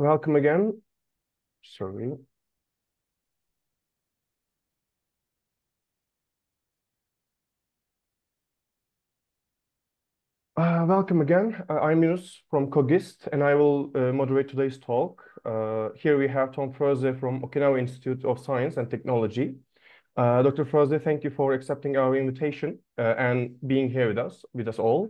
Welcome again. Sorry. Welcome again. I'm Yunus from Cogist, and I will moderate today's talk. Here we have Tom Froese from Okinawa Institute of Science and Technology. Dr. Froese, thank you for accepting our invitation and being here with us all.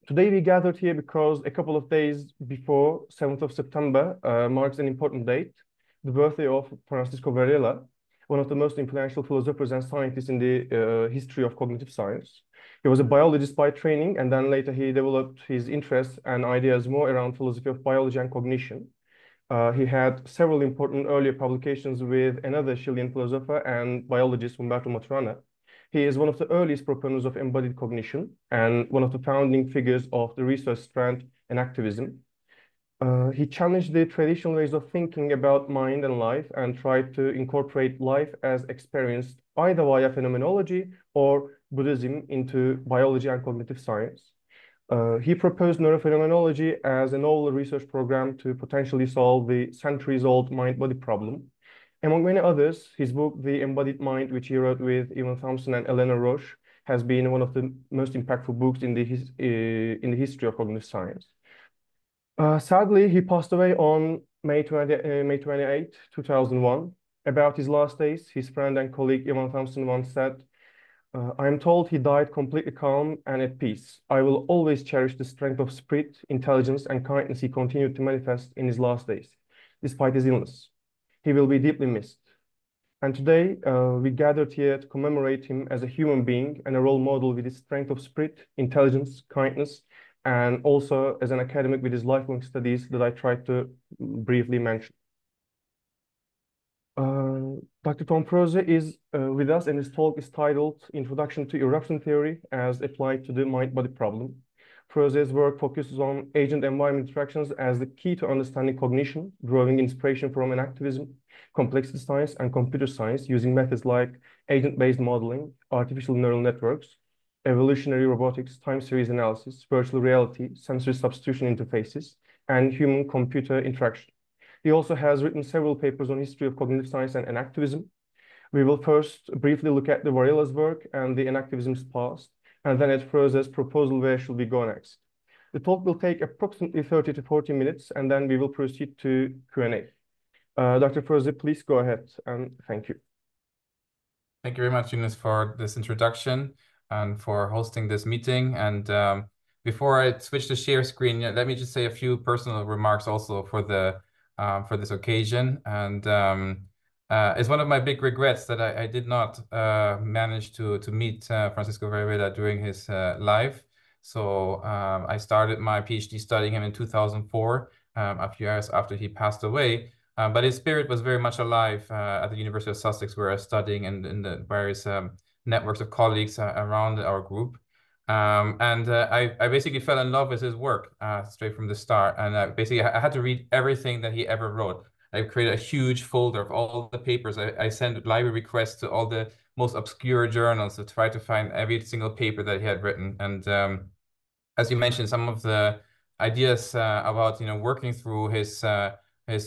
Today we gathered here because a couple of days before 7th of September marks an important date, the birthday of Francisco Varela, one of the most influential philosophers and scientists in the history of cognitive science. He was a biologist by training, and then later he developed his interests and ideas more around philosophy of biology and cognition. He had several important earlier publications with another Chilean philosopher and biologist, Humberto Maturana. He is one of the earliest proponents of embodied cognition and one of the founding figures of the research strand enactivism. He challenged the traditional ways of thinking about mind and life and tried to incorporate life as experienced either via phenomenology or Buddhism into biology and cognitive science. He proposed neurophenomenology as a novel research program to potentially solve the centuries-old mind-body problem. Among many others, his book, The Embodied Mind, which he wrote with Evan Thompson and Eleanor Rosch, has been one of the most impactful books in the history of cognitive science. Sadly, he passed away on May 28, 2001. About his last days, his friend and colleague Evan Thompson once said, I am told he died completely calm and at peace. I will always cherish the strength of spirit, intelligence, and kindness he continued to manifest in his last days, despite his illness. He will be deeply missed. And today, we gathered here to commemorate him as a human being and a role model with his strength of spirit, intelligence, kindness, and also as an academic with his lifelong studies that I tried to briefly mention. Dr. Tom Froese is with us, and his talk is titled Introduction to Eruption Theory as Applied to the Mind-Body Problem. Froese's work focuses on agent-environment interactions as the key to understanding cognition, drawing inspiration from enactivism, complexity science, and computer science using methods like agent-based modeling, artificial neural networks, evolutionary robotics, time series analysis, virtual reality, sensory substitution interfaces, and human-computer interaction. He also has written several papers on history of cognitive science and enactivism. We will first briefly look at the Varela's work and the enactivism's past, and then at Froese's proposal where should we go next. The talk will take approximately 30 to 40 minutes, and then we will proceed to Q&A. Dr. Froese, please go ahead, and thank you. Thank you very much, Yunus, for this introduction and for hosting this meeting. And before I switch to share screen, let me just say a few personal remarks also for this occasion. And it's one of my big regrets that I did not manage to meet Francisco Varela during his life. So I started my PhD studying him in 2004, a few years after he passed away. But his spirit was very much alive at the University of Sussex, where I was studying, and in the various networks of colleagues around our group. I basically fell in love with his work straight from the start. And I had to read everything that he ever wrote. I created a huge folder of all the papers. I sent library requests to all the most obscure journals to try to find every single paper that he had written. And as you mentioned, some of the ideas about working through his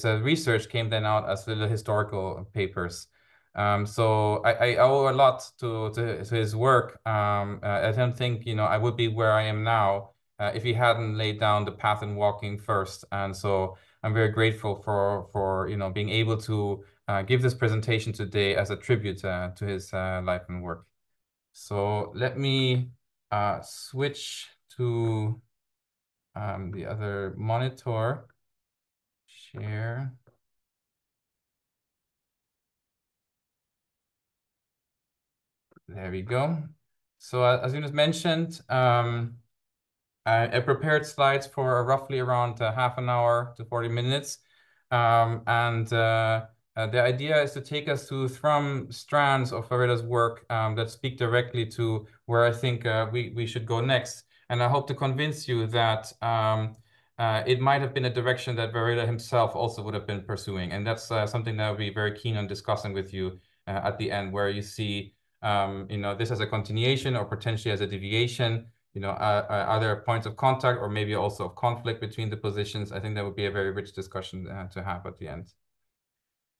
research came then out as little historical papers. So I owe a lot to his work. I don't think I would be where I am now if he hadn't laid down the path in walking first. And so I'm very grateful for being able to give this presentation today as a tribute to his life and work. So let me switch to the other monitor. Share. There we go. So as Yunus mentioned, I prepared slides for roughly around half an hour to 40 minutes. The idea is to take us to some strands of Varela's work that speak directly to where I think we should go next. And I hope to convince you that it might have been a direction that Varela himself also would have been pursuing. And that's something that I'll be very keen on discussing with you at the end, where you see this as a continuation or potentially as a deviation. are there points of contact or maybe also of conflict between the positions? I think that would be a very rich discussion to have at the end.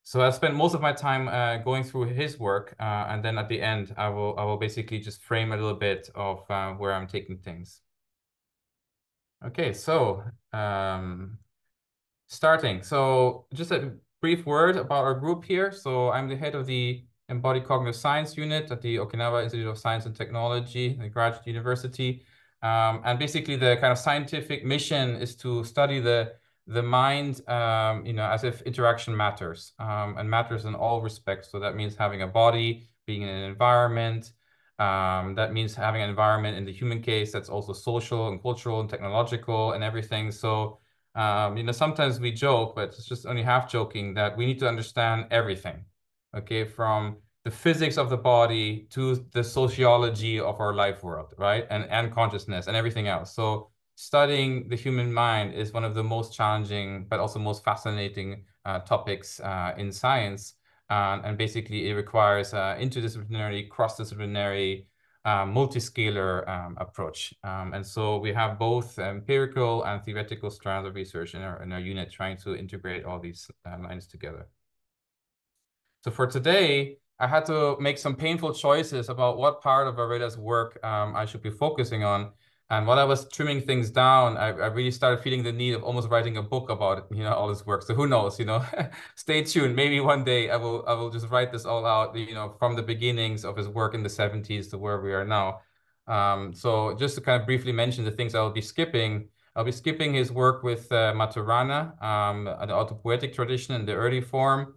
So I spent most of my time going through his work, and then at the end, I will basically just frame a little bit of where I'm taking things. Okay, so starting. So just a brief word about our group here. So I'm the head of the Embodied Cognitive Science Unit at the Okinawa Institute of Science and Technology, the Graduate University. And basically the kind of scientific mission is to study the mind, as if interaction matters, and matters in all respects. So that means having a body, being in an environment. That means having an environment in the human case that's also social and cultural and technological and everything. So sometimes we joke, but it's just only half joking, that we need to understand everything, okay, from the physics of the body to the sociology of our life world, right? And consciousness and everything else. So studying the human mind is one of the most challenging, but also most fascinating topics in science. And basically it requires interdisciplinary, cross-disciplinary, multiscalar approach. And so we have both empirical and theoretical strands of research in our unit trying to integrate all these lines together. So for today, I had to make some painful choices about what part of Varela's work I should be focusing on. And while I was trimming things down, I really started feeling the need of almost writing a book about it, all this work. So who knows, stay tuned. Maybe one day I will just write this all out, from the beginnings of his work in the 70s to where we are now. So just to kind of briefly mention the things I'll be skipping his work with Maturana, the autopoietic tradition in the early form.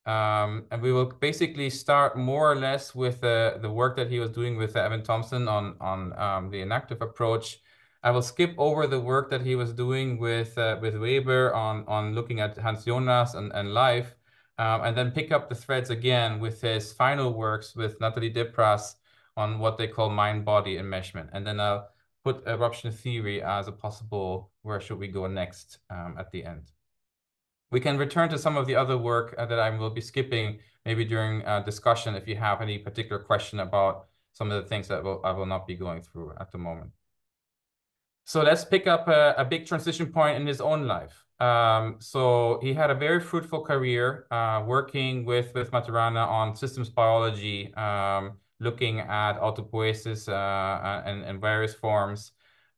And we will basically start more or less with the work that he was doing with Evan Thompson on the enactive approach. I will skip over the work that he was doing with Weber on looking at Hans Jonas and life, and then pick up the threads again with his final works with Nathalie Depras on what they call mind-body enmeshment. And then I'll put eruption theory as a possible where should we go next at the end. We can return to some of the other work that I will be skipping maybe during discussion if you have any particular question about some of the things that I will not be going through at the moment. So let's pick up a big transition point in his own life. So he had a very fruitful career working with Maturana on systems biology, looking at autopoiesis and various forms.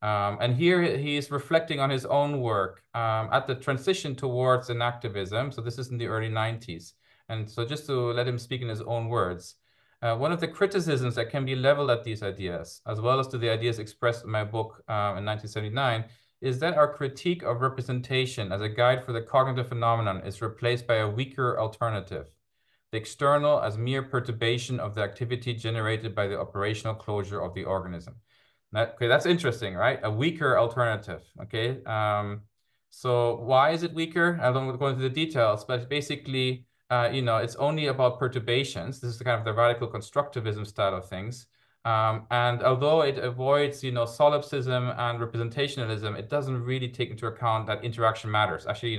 And here he is reflecting on his own work at the transition towards enactivism. So this is in the early 90s. And so just to let him speak in his own words, one of the criticisms that can be leveled at these ideas, as well as to the ideas expressed in my book in 1979, is that our critique of representation as a guide for the cognitive phenomenon is replaced by a weaker alternative, the external as mere perturbation of the activity generated by the operational closure of the organism. Okay, that's interesting, right? A weaker alternative, okay? So why is it weaker? I don't want to go into the details, but basically, it's only about perturbations. This is kind of the radical constructivism style of things. And although it avoids, solipsism and representationalism, it doesn't really take into account that interaction matters. Actually,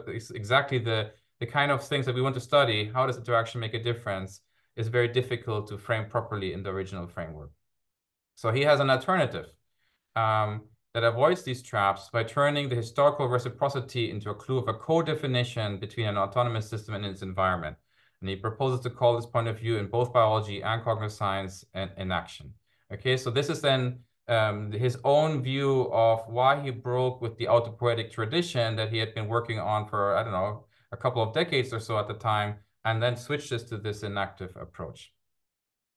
it's exactly the kind of things that we want to study. How does interaction make a difference? Is very difficult to frame properly in the original framework. So he has an alternative that avoids these traps by turning the historical reciprocity into a clue of a co-definition between an autonomous system and its environment. And he proposes to call this point of view in both biology and cognitive science in action. Okay, so this is then his own view of why he broke with the autopoietic tradition that he had been working on for, I don't know, a couple of decades or so at the time, and then switches to this enactive approach.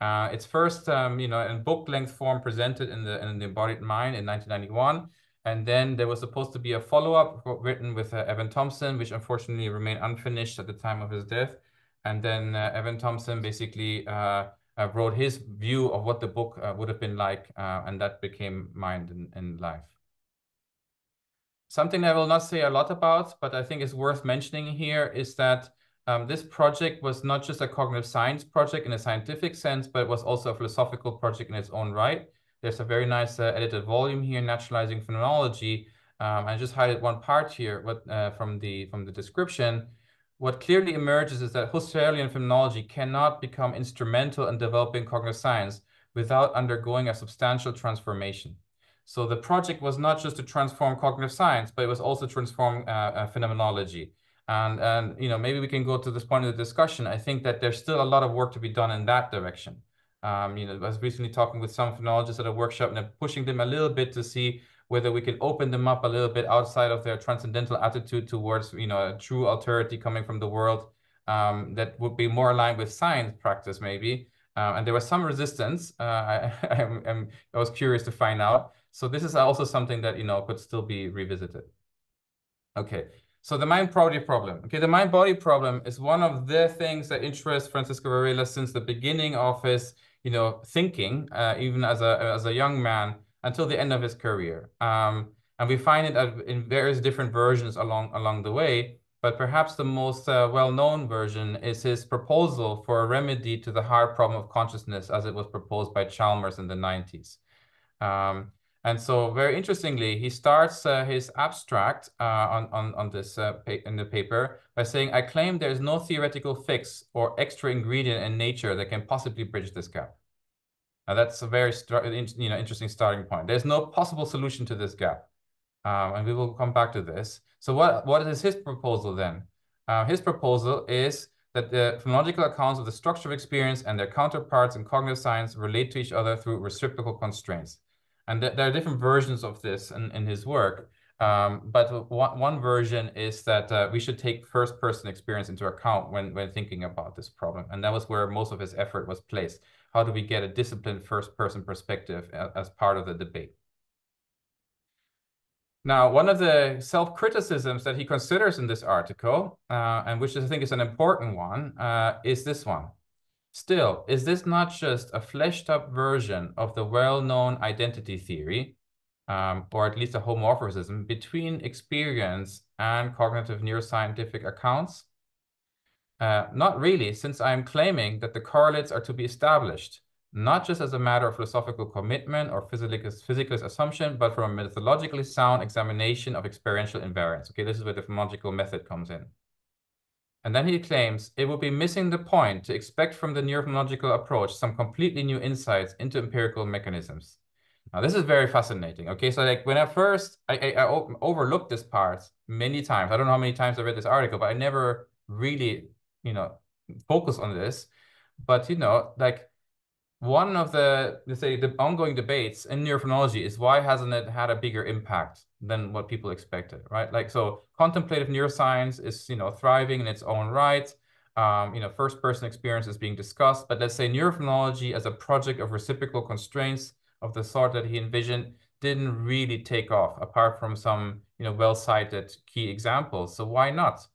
It's first, in book-length form presented in the Embodied Mind in 1991, and then there was supposed to be a follow-up written with Evan Thompson, which unfortunately remained unfinished at the time of his death. And then Evan Thompson basically wrote his view of what the book would have been like, and that became Mind and Life. Something I will not say a lot about, but I think is worth mentioning here is that this project was not just a cognitive science project in a scientific sense, but it was also a philosophical project in its own right. There's a very nice edited volume here, Naturalizing Phenomenology. I just highlighted one part here from the description. What clearly emerges is that Husserlian phenomenology cannot become instrumental in developing cognitive science without undergoing a substantial transformation. So the project was not just to transform cognitive science, but it was also to transform phenomenology. And maybe we can go to this point of the discussion. I think that there's still a lot of work to be done in that direction. I was recently talking with some phenomenologists at a workshop, and I'm pushing them a little bit to see whether we can open them up a little bit outside of their transcendental attitude towards, a true alterity coming from the world that would be more aligned with science practice, maybe. And there was some resistance. I was curious to find out. So this is also something that, could still be revisited. Okay. So the mind-body problem. Okay, the mind-body problem is one of the things that interests Francisco Varela since the beginning of his, thinking, even as a young man, until the end of his career. And we find it in various different versions along the way. But perhaps the most well-known version is his proposal for a remedy to the hard problem of consciousness, as it was proposed by Chalmers in the 90s. And so, very interestingly, he starts his abstract on this in the paper by saying, "I claim there is no theoretical fix or extra ingredient in nature that can possibly bridge this gap." Now, that's a very interesting starting point. There's no possible solution to this gap, and we will come back to this. So, what is his proposal then? His proposal is that the phenomenological accounts of the structure of experience and their counterparts in cognitive science relate to each other through reciprocal constraints. And there are different versions of this in his work. But one version is that we should take first-person experience into account when thinking about this problem. And that was where most of his effort was placed. How do we get a disciplined first-person perspective as part of the debate? Now, one of the self-criticisms that he considers in this article, and which I think is an important one, is this one. Still, is this not just a fleshed-up version of the well-known identity theory, or at least a homomorphism, between experience and cognitive neuroscientific accounts? Not really, since I'm claiming that the correlates are to be established, not just as a matter of philosophical commitment or physicalist assumption, but from a methodologically sound examination of experiential invariance. Okay, this is where the phenomenological method comes in. And then he claims it would be missing the point to expect from the neurophenomenological approach some completely new insights into empirical mechanisms. Now, this is very fascinating. Okay, so like when I overlooked this part many times. I don't know how many times I read this article, but I never really, focused on this. But, like one of the, let's say, the ongoing debates in neurophenomenology is why hasn't it had a bigger impact than what people expected, right? Like, so contemplative neuroscience is, thriving in its own right. First-person experience is being discussed, but let's say neurophenomenology as a project of reciprocal constraints of the sort that he envisioned didn't really take off, apart from some, well-cited key examples. So why not?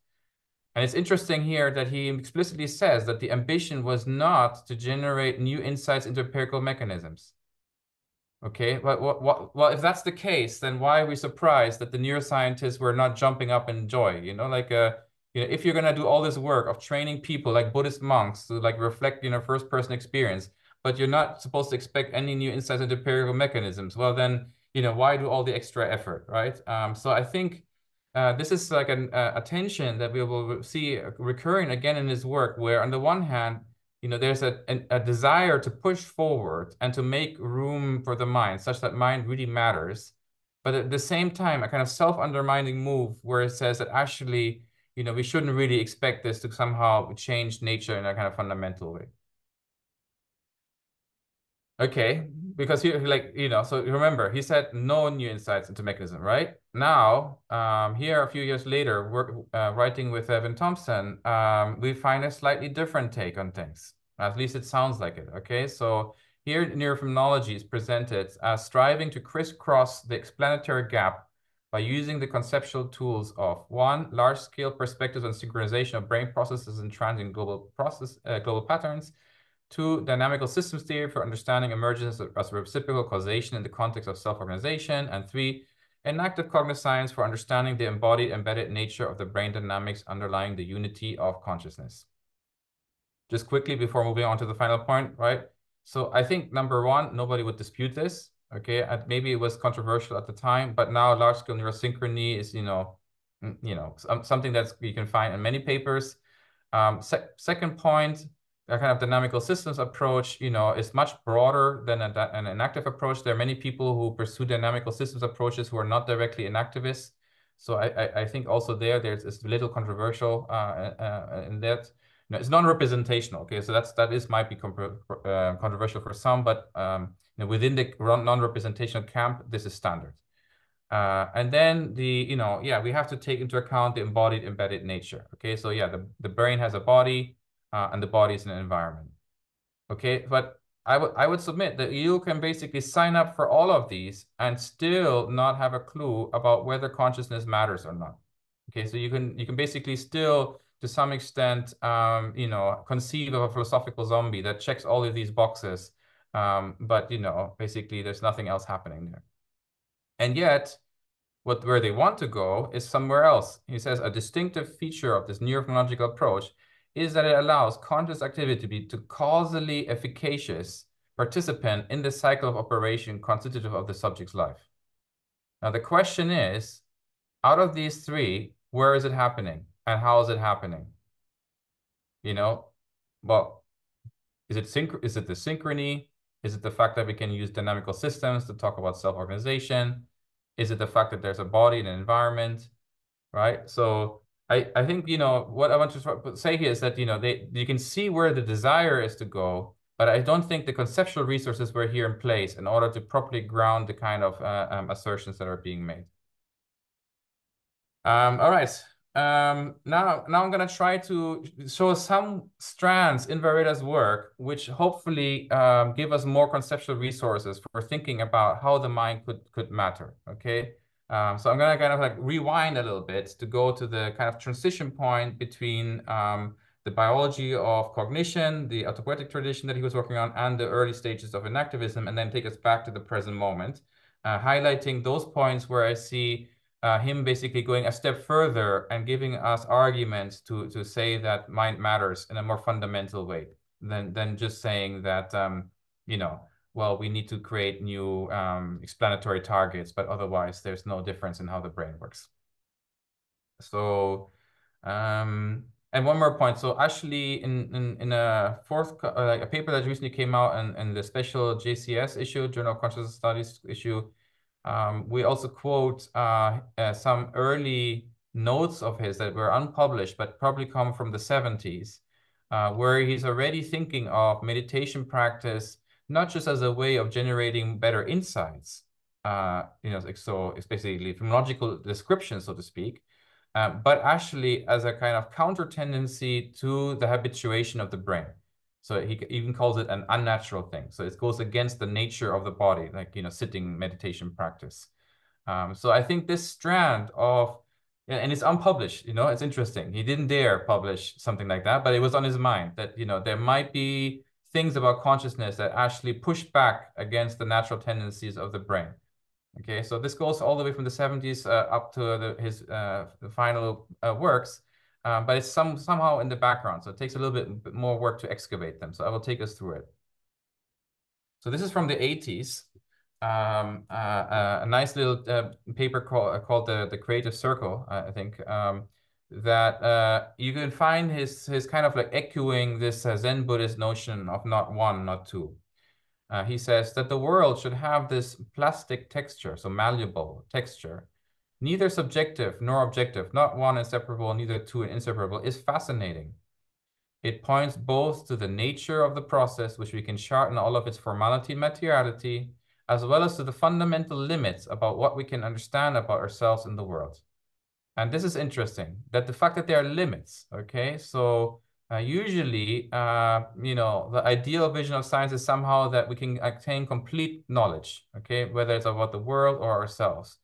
And it's interesting here that he explicitly says that the ambition was not to generate new insights into empirical mechanisms. Okay, well, if that's the case, then why are we surprised that the neuroscientists were not jumping up in joy? If you're gonna do all this work of training people like Buddhist monks to like reflect, first-person experience, but you're not supposed to expect any new insights into empirical mechanisms, well then, why do all the extra effort, right? So I think this is like a tension that we will see recurring again in his work, where on the one hand, there's a desire to push forward and to make room for the mind, such that mind really matters. But at the same time, a kind of self-undermining move where it says that actually, we shouldn't really expect this to somehow change nature in a kind of fundamental way. Okay, because so remember, he said no new insights into mechanism, right? Now, here a few years later, writing with Evan Thompson, we find a slightly different take on things. At least it sounds like it, okay? So here, neurophenomenology is presented as striving to crisscross the explanatory gap by using the conceptual tools of 1, large-scale perspectives on synchronization of brain processes and transient global patterns, 2, dynamical systems theory for understanding emergence as reciprocal causation in the context of self-organization, and 3, enactive cognitive science for understanding the embodied, embedded nature of the brain dynamics underlying the unity of consciousness. Just quickly before moving on to the final point, right? So I think number one, nobody would dispute this, okay? Maybe it was controversial at the time, but now large-scale neurosynchrony is, something that you can find in many papers. Second point, a kind of dynamical systems approach, is much broader than an enactive approach. There are many people who pursue dynamical systems approaches who are not directly enactivists. So I think also there's a little controversial in that. It's non-representational. Okay, so that might be controversial for some, but within the non-representational camp, this is standard. And then we have to take into account the embodied embedded nature. Okay, so yeah, the brain has a body, and the body is an environment. Okay, but I would submit that you can basically sign up for all of these and still not have a clue about whether consciousness matters or not. Okay, so you can basically still, to some extent, conceive of a philosophical zombie that checks all of these boxes, but basically there's nothing else happening there. And yet, where they want to go is somewhere else. He says a distinctive feature of this neurophenomenological approach is that it allows conscious activity to causally efficacious participant in the cycle of operation constitutive of the subject's life. Now, the question is, out of these three, where is it happening and how is it happening? Well, is it the synchrony? Is it the fact that we can use dynamical systems to talk about self-organization? Is it the fact that there's a body and an environment, right? So I think, what I want to say here is that, you can see where the desire is to go, but I don't think the conceptual resources were here in place in order to properly ground the kind of assertions that are being made. All right. Now I'm going to try to show some strands in Varela's work, which hopefully give us more conceptual resources for thinking about how the mind could matter. Okay. So I'm going to kind of like rewind a little bit to go to the kind of transition point between the biology of cognition, the autopoietic tradition that he was working on, and the early stages of enactivism, and then take us back to the present moment, highlighting those points where I see him basically going a step further and giving us arguments to say that mind matters in a more fundamental way than just saying that, well, we need to create new explanatory targets, but otherwise there's no difference in how the brain works. So, and one more point. So actually, in a a paper that recently came out in the special JCS issue, Journal of Consciousness Studies issue, we also quote some early notes of his that were unpublished, but probably come from the 70s, where he's already thinking of meditation practice, not just as a way of generating better insights, so it's basically phenomenological description, so to speak, but actually as a kind of counter tendency to the habituation of the brain. So he even calls it an unnatural thing. So it goes against the nature of the body, like, sitting meditation practice. So I think this strand of, and it's unpublished, it's interesting. He didn't dare publish something like that, but it was on his mind that, there might be things about consciousness that actually push back against the natural tendencies of the brain. Okay, so this goes all the way from the 70s up to his final works. But it's somehow in the background, so it takes a little bit more work to excavate them. So I will take us through it. So this is from the 80s, a nice little paper called the Creative Circle, I think, that you can find his kind of like echoing this Zen Buddhist notion of not one, not two. He says that the world should have this plastic texture, so malleable texture, neither subjective nor objective, not one inseparable, neither two inseparable, is fascinating. It points both to the nature of the process, which we can chart in all of its formality and materiality, as well as to the fundamental limits about what we can understand about ourselves in the world. And this is interesting, that the fact that there are limits, okay? So usually, the ideal vision of science is somehow that we can attain complete knowledge, okay? Whether it's about the world or ourselves.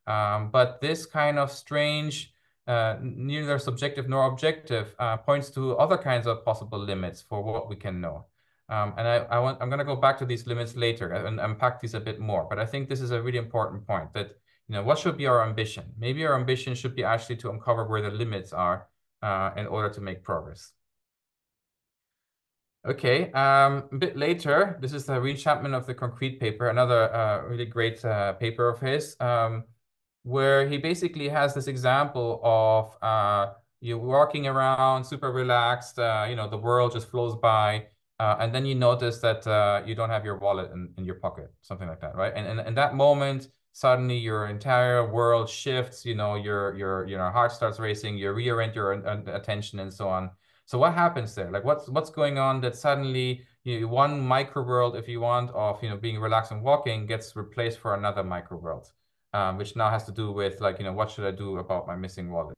But this kind of strange, neither subjective nor objective, points to other kinds of possible limits for what we can know. And I'm going to go back to these limits later and unpack these a bit more. But I think this is a really important point that, what should be our ambition? Maybe our ambition should be actually to uncover where the limits are in order to make progress. Okay, a bit later, this is the reenchantment of the concrete paper, another really great paper of his, where he basically has this example of, You're walking around super relaxed, the world just flows by, and then you notice that you don't have your wallet in your pocket, something like that, right? And in that moment, suddenly your entire world shifts, your heart starts racing, you reorient your attention and so on. So what happens there? Like what's going on that suddenly one micro world, if you want, of being relaxed and walking gets replaced for another micro world, which now has to do with what should I do about my missing wallet?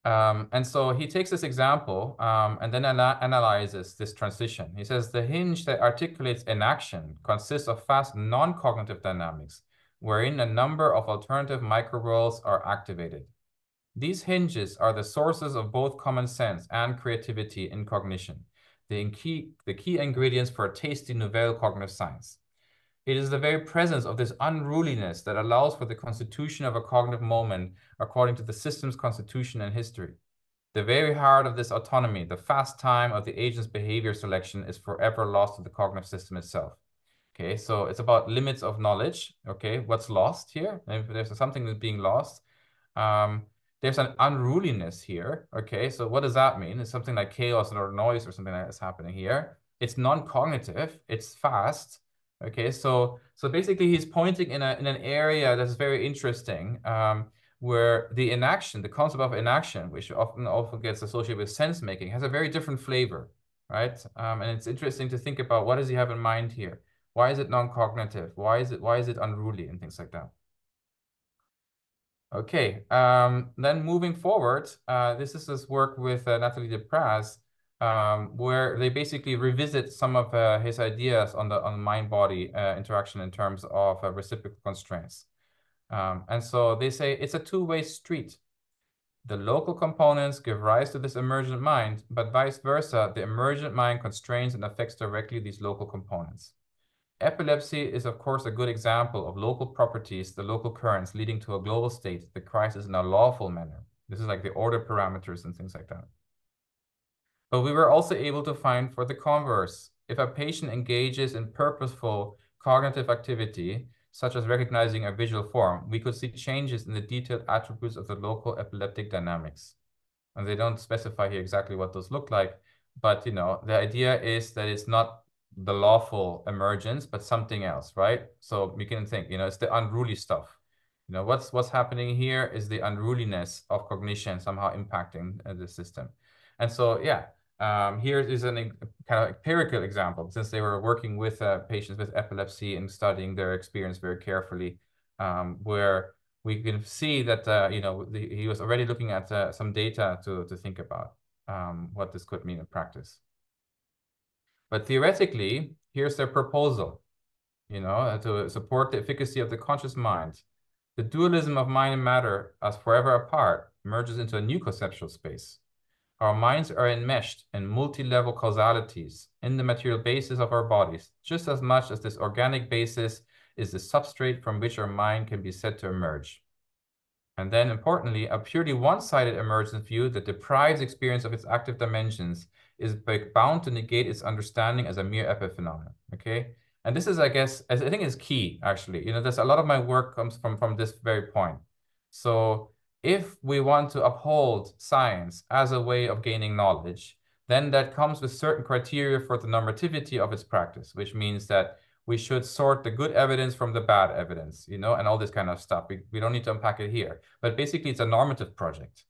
And so he takes this example and then analyzes this transition. He says the hinge that articulates enaction consists of fast non-cognitive dynamics, wherein a number of alternative microworlds are activated. These hinges are the sources of both common sense and creativity in cognition, the key ingredients for a tasty nouvelle cognitive science. It is the very presence of this unruliness that allows for the constitution of a cognitive moment according to the system's constitution and history. The very heart of this autonomy, the fast time of the agent's behavior selection, is forever lost to the cognitive system itself. Okay, so it's about limits of knowledge. Okay, what's lost here? If there's something that's being lost. There's an unruliness here. Okay, so what does that mean? It's something like chaos or noise or something like that's happening here. It's non-cognitive. It's fast. Okay, so basically he's pointing in an area that's very interesting, where the inaction, the concept of inaction, which often gets associated with sense making, has a very different flavor, right? And it's interesting to think about what does he have in mind here? Why is it non-cognitive? Why is it unruly and things like that? Okay, then moving forward, this is his work with Nathalie Depraz, where they basically revisit some of his ideas on the mind-body interaction in terms of reciprocal constraints. And so they say it's a two-way street. The local components give rise to this emergent mind, but vice versa, the emergent mind constrains and affects directly these local components. Epilepsy is, of course, a good example of local properties, the local currents leading to a global state, the crisis in a lawful manner. This is like the order parameters and things like that. But we were also able to find for the converse, if a patient engages in purposeful cognitive activity, such as recognizing a visual form, we could see changes in the detailed attributes of the local epileptic dynamics. And they don't specify here exactly what those look like, but the idea is that it's not the lawful emergence, but something else, right? So we can think, it's the unruly stuff. What's happening here is the unruliness of cognition somehow impacting the system. And so, yeah, here is a kind of empirical example, since they were working with patients with epilepsy and studying their experience very carefully, where we can see that, he was already looking at some data to think about what this could mean in practice. But theoretically, here's their proposal, to support the efficacy of the conscious mind. The dualism of mind and matter as forever apart merges into a new conceptual space. Our minds are enmeshed in multi-level causalities in the material basis of our bodies, just as much as this organic basis is the substrate from which our mind can be said to emerge. And then, importantly, a purely one-sided emergent view that deprives experience of its active dimensions is bound to negate its understanding as a mere epiphenomenon, okay? And this is, I think is key, actually. There's a lot of my work comes from this very point. So if we want to uphold science as a way of gaining knowledge, then that comes with certain criteria for the normativity of its practice, which means that we should sort the good evidence from the bad evidence, and all this kind of stuff. We don't need to unpack it here, but basically it's a normative project.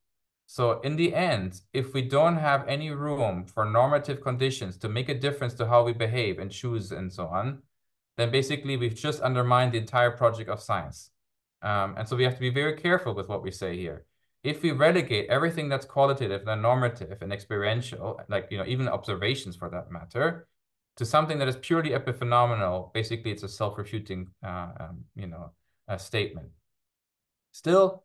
So in the end, if we don't have any room for normative conditions to make a difference to how we behave and choose and so on, then basically we've just undermined the entire project of science. And so we have to be very careful with what we say here. If we relegate everything that's qualitative and normative and experiential, like, even observations for that matter, to something that is purely epiphenomenal, basically it's a self-refuting, statement. Still,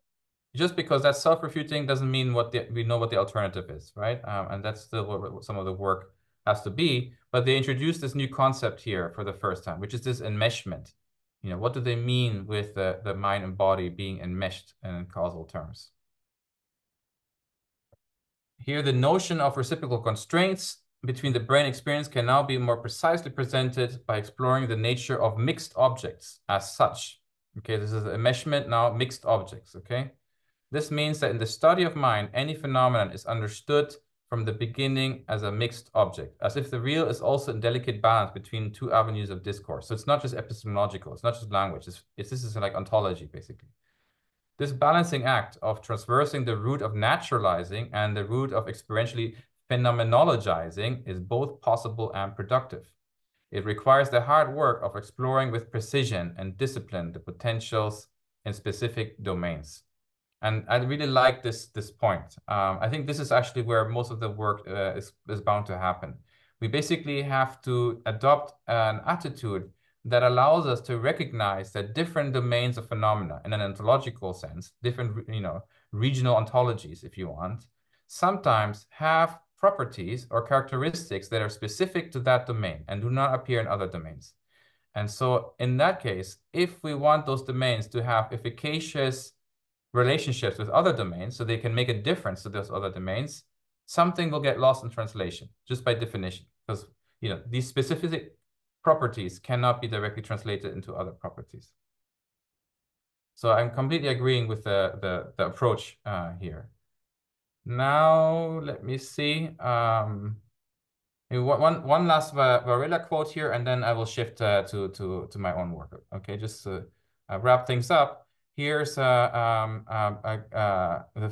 just because that's self-refuting doesn't mean we know what the alternative is, right? And that's still what some of the work has to be. But they introduced this new concept here for the first time, which is this enmeshment. What do they mean with the mind and body being enmeshed in causal terms? Here, the notion of reciprocal constraints between the brain experience can now be more precisely presented by exploring the nature of mixed objects as such. Okay, this is enmeshment now, mixed objects, okay? This means that in the study of mind, any phenomenon is understood from the beginning as a mixed object, as if the real is also a delicate balance between two avenues of discourse. So it's not just epistemological, it's not just language, this is like ontology, basically. This balancing act of traversing the route of naturalizing and the route of experientially phenomenologizing is both possible and productive. It requires the hard work of exploring with precision and discipline the potentials in specific domains. And I really like this point. I think this is actually where most of the work is bound to happen. We basically have to adopt an attitude that allows us to recognize that different domains of phenomena in an ontological sense, different regional ontologies, if you want, sometimes have properties or characteristics that are specific to that domain and do not appear in other domains. And so in that case, if we want those domains to have efficacious relationships with other domains so they can make a difference to those other domains, something will get lost in translation just by definition, because these specific properties cannot be directly translated into other properties. So I'm completely agreeing with the approach here. Now let me see. One last Varela quote here, and then I will shift to my own work. Okay, just to wrap things up. Here's the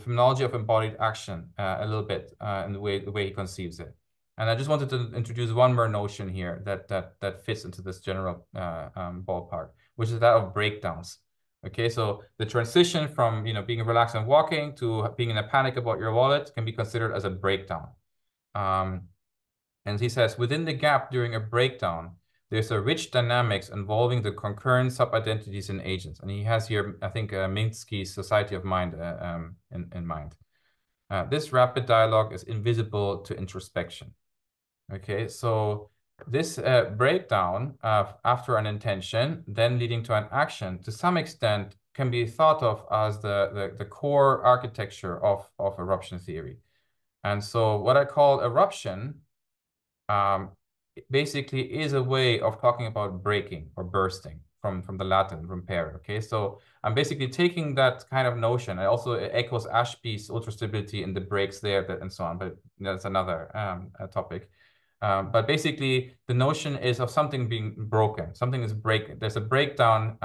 phenomenology of embodied action a little bit in the way he conceives it. And I just wanted to introduce one more notion here that fits into this general ballpark, which is that of breakdowns. Okay, so the transition from being relaxed and walking to being in a panic about your wallet can be considered as a breakdown. And he says, within the gap during a breakdown, there's a rich dynamics involving the concurrent sub-identities and agents. And he has here, I think, Minsky's Society of Mind in mind. This rapid dialogue is invisible to introspection. Okay, so this breakdown after an intention, then leading to an action, to some extent, can be thought of as the core architecture of eruption theory. And so what I call eruption basically is a way of talking about breaking or bursting from the Latin, rompere. Okay, so I'm basically taking that kind of notion. I also echoes Ashby's ultrastability in the breaks there, and so on, but that's another topic. But basically, the notion is of something being broken. Something is breaking. There's a breakdown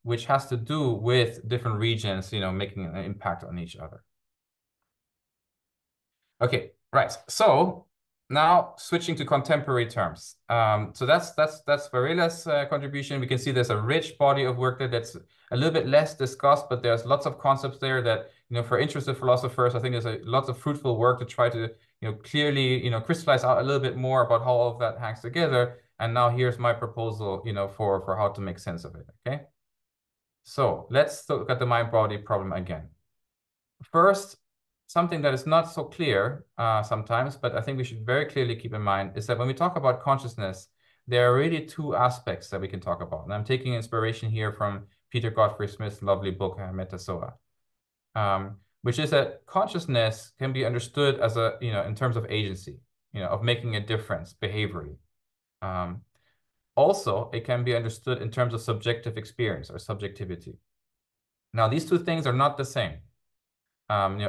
which has to do with different regions, making an impact on each other. Okay, right. So now switching to contemporary terms. So that's Varela's contribution. We can see there's a rich body of work there that's a little bit less discussed, but there's lots of concepts there that, for interested philosophers, I think there's lots of fruitful work to try to, clearly, crystallize out a little bit more about how all of that hangs together. And now here's my proposal, for how to make sense of it, okay? So let's look at the mind-body problem again. First, something that is not so clear sometimes, but I think we should very clearly keep in mind is that when we talk about consciousness, there are really two aspects that we can talk about. And I'm taking inspiration here from Peter Godfrey Smith's lovely book, Metazoa, which is that consciousness can be understood as in terms of agency, of making a difference behaviorally. Also, it can be understood in terms of subjective experience or subjectivity. Now, these two things are not the same.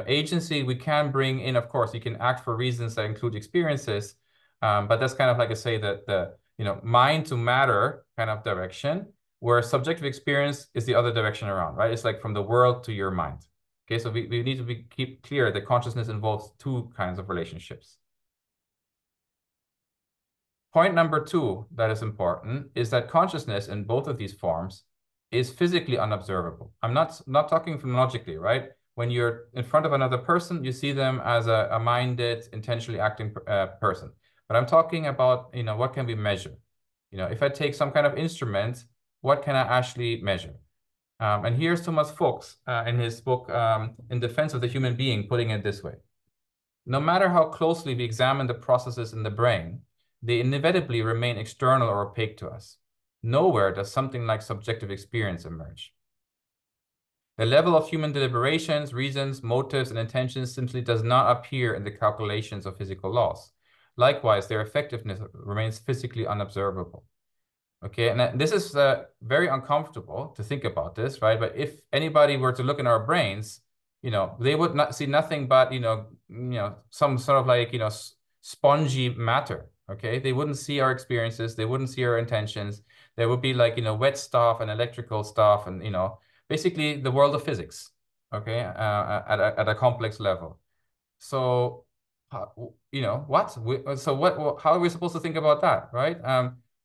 Agency, we can bring in, of course, you can act for reasons that include experiences, but that's kind of like I say that the, mind to matter kind of direction, where subjective experience is the other direction around, right? It's like from the world to your mind. Okay, so we need to keep clear that consciousness involves two kinds of relationships. Point number two that is important is that consciousness in both of these forms is physically unobservable. I'm not talking phenomenologically, right? When you're in front of another person, you see them as a minded, intentionally acting person. But I'm talking about, what can we measure? If I take some kind of instrument, what can I actually measure? And here's Thomas Fuchs in his book, In Defense of the Human Being, putting it this way. No matter how closely we examine the processes in the brain, they inevitably remain external or opaque to us. Nowhere does something like subjective experience emerge. The level of human deliberations, reasons, motives, and intentions simply does not appear in the calculations of physical laws. Likewise, their effectiveness remains physically unobservable. Okay, and this is very uncomfortable to think about this, right? But if anybody were to look in our brains, they would not see nothing but, some sort of like, spongy matter. Okay. They wouldn't see our experiences. They wouldn't see our intentions. There would be like, wet stuff and electrical stuff and, basically the world of physics. Okay. At a complex level. So, how are we supposed to think about that, right?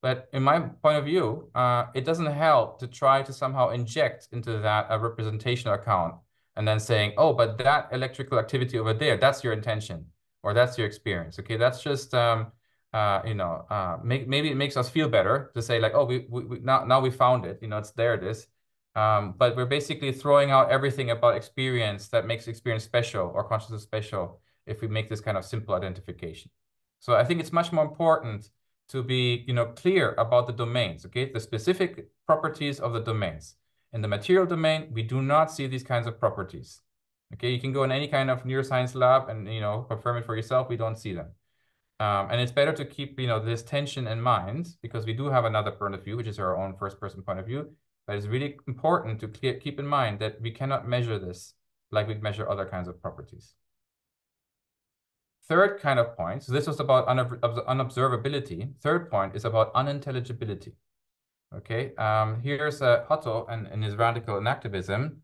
But in my point of view, it doesn't help to try to somehow inject into that a representational account and then saying, oh, but that electrical activity over there, that's your intention or that's your experience. Okay, that's just maybe it makes us feel better to say like, oh, we now we found it, it's there it is. But we're basically throwing out everything about experience that makes experience special or consciousness special if we make this kind of simple identification. So I think it's much more important to be, clear about the domains, okay? The specific properties of the domains. In the material domain, we do not see these kinds of properties. Okay, you can go in any kind of neuroscience lab and, confirm it for yourself. We don't see them. And it's better to keep, this tension in mind because we do have another point of view, which is our own first-person point of view. But it's really important to keep in mind that we cannot measure this like we measure other kinds of properties. Third kind of point, so this was about unobservability. Third point is about unintelligibility. Okay, here's Hutto and in his radical enactivism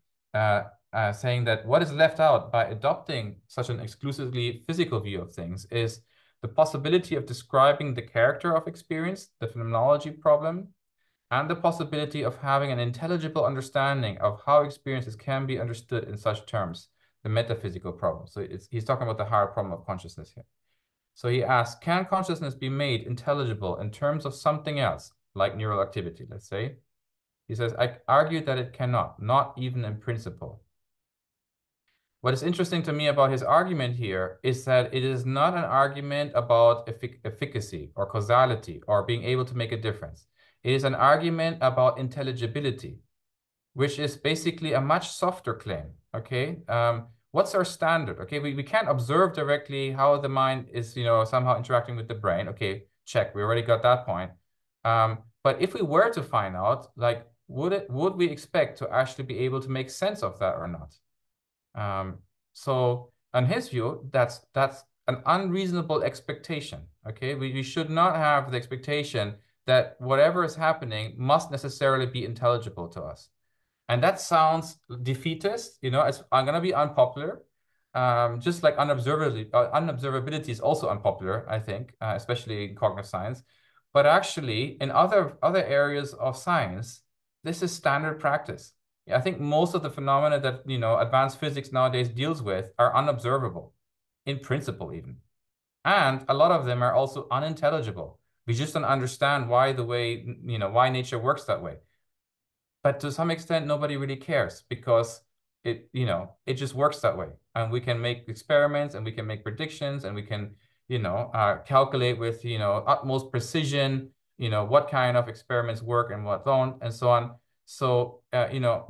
saying that what is left out by adopting such an exclusively physical view of things is the possibility of describing the character of experience, the phenomenology problem, and the possibility of having an intelligible understanding of how experiences can be understood in such terms, the metaphysical problem. So he's talking about the higher problem of consciousness here. So he asks, can consciousness be made intelligible in terms of something else, like neural activity, let's say? He says, I argue that it cannot, not even in principle. What is interesting to me about his argument here is that it is not an argument about efficacy or causality or being able to make a difference. It is an argument about intelligibility, which is basically a much softer claim, okay? What's our standard? Okay, we can't observe directly how the mind is, somehow interacting with the brain. Okay, check, we already got that point. But if we were to find out, like, would we expect to actually be able to make sense of that or not? So in his view, that's an unreasonable expectation, okay? We should not have the expectation that whatever is happening must necessarily be intelligible to us. And that sounds defeatist, I'm going to be unpopular. Just like unobservability is also unpopular, I think, especially in cognitive science. But actually, in other areas of science, this is standard practice. I think most of the phenomena that, advanced physics nowadays deals with are unobservable, in principle even. And a lot of them are also unintelligible. We just don't understand why why nature works that way. But to some extent, nobody really cares because it just works that way. And we can make experiments and we can make predictions and we can, calculate with, utmost precision, what kind of experiments work and what don't, and so on. So,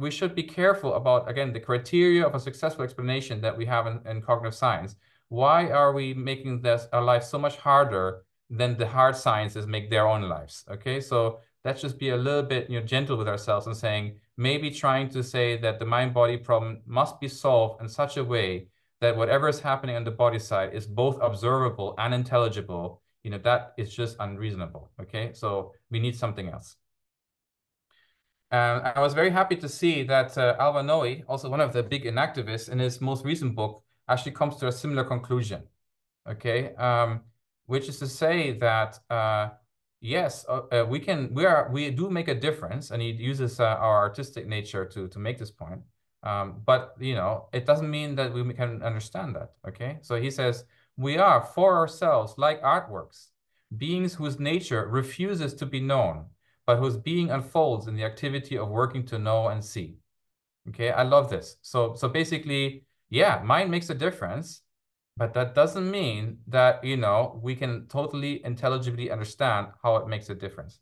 we should be careful about, again, the criteria of a successful explanation that we have in cognitive science. Why are we making our life so much harder than the hard sciences make their own lives? Okay, so let's just be a little bit, gentle with ourselves and saying, maybe trying to say that the mind-body problem must be solved in such a way that whatever is happening on the body side is both observable and intelligible, that is just unreasonable, okay? So we need something else. I was very happy to see that Alva Noe, also one of the big enactivists, in his most recent book, actually comes to a similar conclusion, okay? Which is to say that, yes, we do make a difference, and he uses our artistic nature to make this point. But, it doesn't mean that we can understand that, okay? So he says, we are, for ourselves, like artworks, beings whose nature refuses to be known, but whose being unfolds in the activity of working to know and see. Okay, I love this. So basically, yeah, mind makes a difference, but that doesn't mean that, we can totally intelligibly understand how it makes a difference.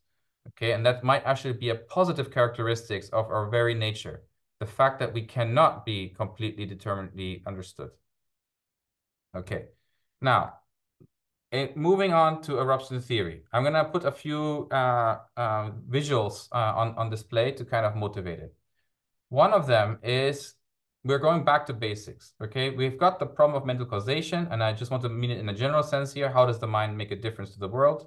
Okay, and that might actually be a positive characteristic of our very nature, the fact that we cannot be completely determinedly understood. Okay, now, moving on to eruption theory, I'm going to put a few visuals on display to kind of motivate it. One of them is we're going back to basics, okay? We've got the problem of mental causation, and I just want to mean it in a general sense here. How does the mind make a difference to the world?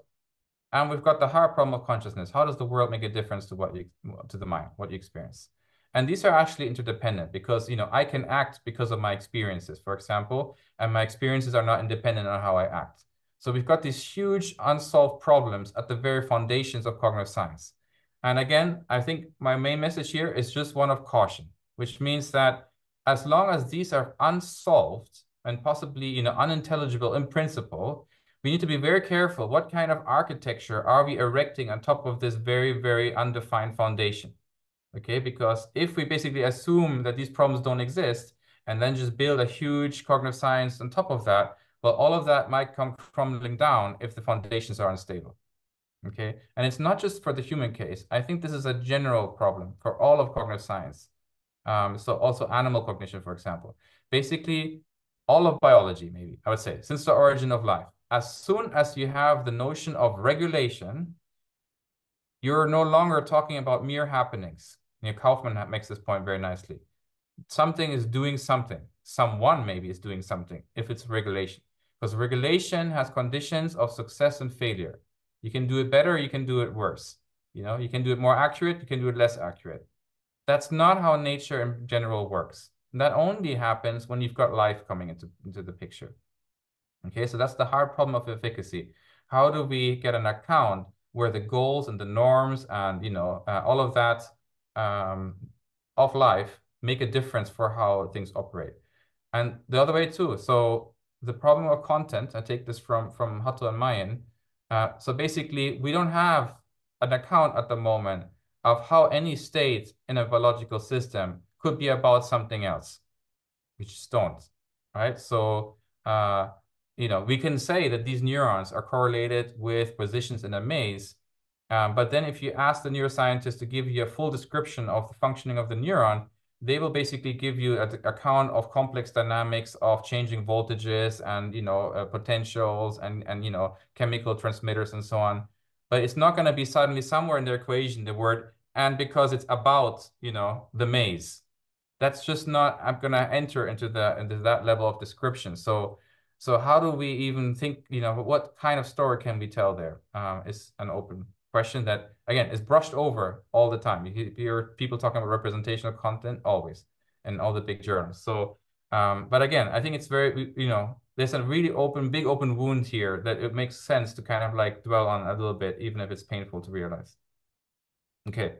And we've got the hard problem of consciousness. How does the world make a difference to the mind, what you experience? And these are actually interdependent because, I can act because of my experiences, for example, and my experiences are not independent on how I act. So we've got these huge unsolved problems at the very foundations of cognitive science. And again, I think my main message here is just one of caution, which means that as long as these are unsolved and possibly, unintelligible in principle, we need to be very careful. What kind of architecture are we erecting on top of this very, very undefined foundation? Okay, because if we basically assume that these problems don't exist and then just build a huge cognitive science on top of that, well, all of that might come crumbling down if the foundations are unstable. Okay, and it's not just for the human case. I think this is a general problem for all of cognitive science. So also animal cognition, for example. Basically, all of biology, maybe, I would say, since the origin of life. As soon as you have the notion of regulation, you're no longer talking about mere happenings. Kaufman makes this point very nicely. Something is doing something. Someone maybe is doing something if it's regulation. Because regulation has conditions of success and failure. You can do it better, you can do it worse. You can do it more accurate, you can do it less accurate. That's not how nature in general works. And that only happens when you've got life coming into the picture. Okay, so that's the hard problem of efficacy. How do we get an account where the goals and the norms and all of that of life make a difference for how things operate? And the other way too. So the problem of content, I take this from Hutto and Mayen. So basically, we don't have an account at the moment of how any state in a biological system could be about something else. We just don't, right? So, we can say that these neurons are correlated with positions in a maze, but then if you ask the neuroscientist to give you a full description of the functioning of the neuron, they will basically give you an account of complex dynamics of changing voltages and, potentials and chemical transmitters and so on. But it's not going to be suddenly somewhere in the equation, the word, and because it's about, the maze. That's just not, I'm going to enter into that level of description. So how do we even think, what kind of story can we tell there? Is an open question that, again, is brushed over all the time. You hear people talking about representational content always in all the big journals. So, but again, I think it's very, there's a really big open wound here that it makes sense to kind of like dwell on a little bit, even if it's painful to realize. Okay,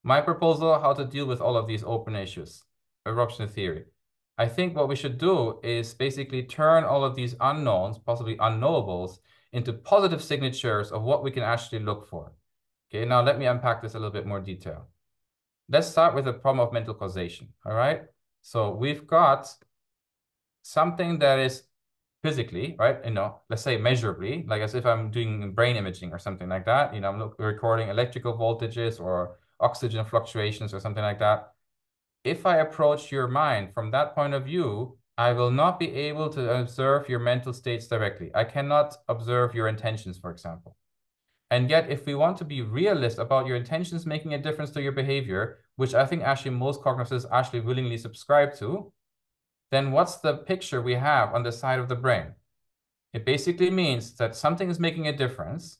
my proposal, how to deal with all of these open issues. Eruption theory. I think what we should do is basically turn all of these unknowns, possibly unknowables, into positive signatures of what we can actually look for. Okay, now let me unpack this a little bit more detail. Let's start with the problem of mental causation, all right? So we've got something that is physically, right? Let's say measurably, like as if I'm doing brain imaging or something like that. I'm recording electrical voltages or oxygen fluctuations or something like that. If I approach your mind from that point of view, I will not be able to observe your mental states directly. I cannot observe your intentions, for example. And yet, if we want to be realist about your intentions making a difference to your behavior, which I think actually most cognitivists actually willingly subscribe to, then what's the picture we have on the side of the brain? It basically means that something is making a difference,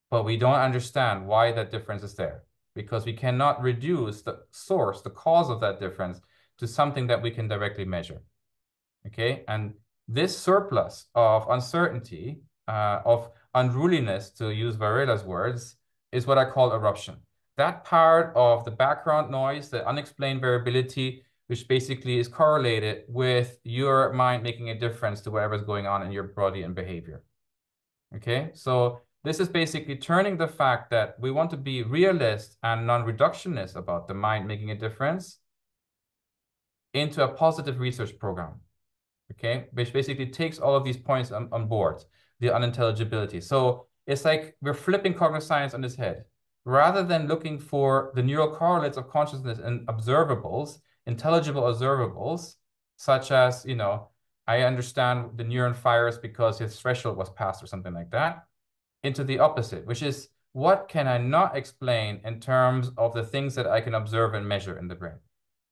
but we don't understand why that difference is there, because we cannot reduce the source, the cause of that difference, to something that we can directly measure. Okay, and this surplus of uncertainty, of unruliness, to use Varela's words, is what I call eruption. That part of the background noise, the unexplained variability, which basically is correlated with your mind making a difference to whatever's going on in your body and behavior. Okay, so this is basically turning the fact that we want to be realist and non-reductionist about the mind making a difference into a positive research program. Okay, which basically takes all of these points on board, the unintelligibility. So it's like we're flipping cognitive science on its head. Rather than looking for the neural correlates of consciousness and observables, intelligible observables, such as, I understand the neuron fires because his threshold was passed or something like that, into the opposite, which is what can I not explain in terms of the things that I can observe and measure in the brain?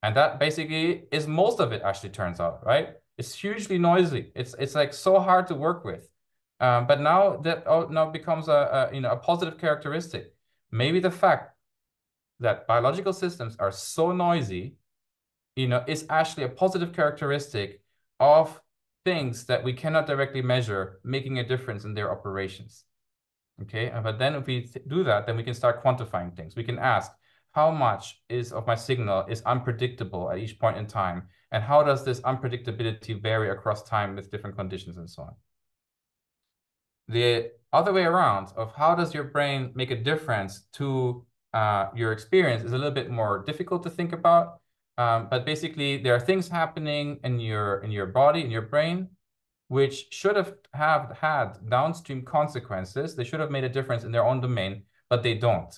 And that basically is most of it, actually, turns out, right? It's hugely noisy. It's like so hard to work with. But now that now becomes a positive characteristic. Maybe the fact that biological systems are so noisy, is actually a positive characteristic of things that we cannot directly measure, making a difference in their operations. Okay, but then if we do that, then we can start quantifying things. We can ask, how much of my signal is unpredictable at each point in time? And how does this unpredictability vary across time with different conditions and so on? The other way around of how does your brain make a difference to your experience is a little bit more difficult to think about. But basically, there are things happening in your body, in your brain, which should have had downstream consequences. They should have made a difference in their own domain, but they don't.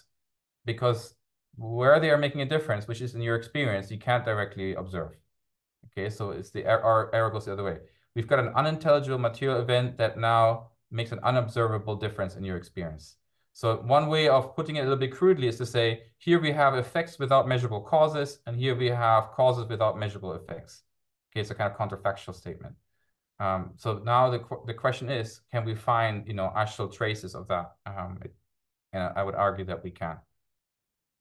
Because where they are making a difference, which is in your experience, you can't directly observe. Okay, so it's our arrow goes the other way. We've got an unintelligible material event that now makes an unobservable difference in your experience. So one way of putting it a little bit crudely is to say, here we have effects without measurable causes, and here we have causes without measurable effects. Okay, it's a kind of counterfactual statement. So now the question is, can we find actual traces of that? And I would argue that we can.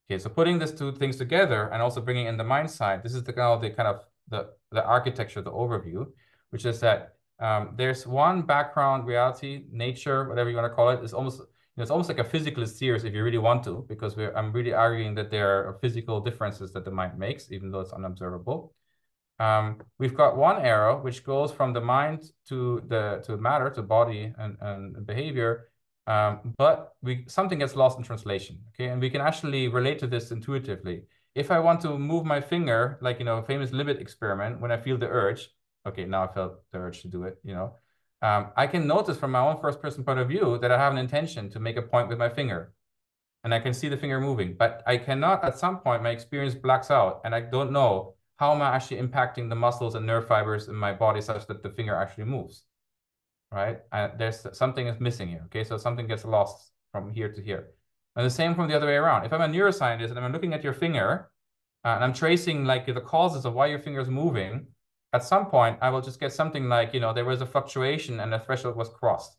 Okay, so putting these two things together and also bringing in the mind side, this is the architecture, the overview, which is that there's one background reality, nature, whatever you want to call it. It's almost like a physicalist theory if you really want to, because I'm really arguing that there are physical differences that the mind makes, even though it's unobservable. We've got one arrow which goes from the mind to matter, to body and behavior, but something gets lost in translation. Okay, and we can actually relate to this intuitively. If I want to move my finger, like famous limit experiment, when I feel the urge, okay, now I felt the urge to do it. I can notice from my own first-person point of view that I have an intention to make a point with my finger, and I can see the finger moving, but I cannot. At some point, my experience blacks out, and I don't know how am I actually impacting the muscles and nerve fibers in my body such that the finger actually moves, right? There's something is missing here, okay? So something gets lost from here to here. And the same from the other way around. If I'm a neuroscientist and I'm looking at your finger and I'm tracing like the causes of why your finger is moving, at some point I will just get something like, there was a fluctuation and the threshold was crossed.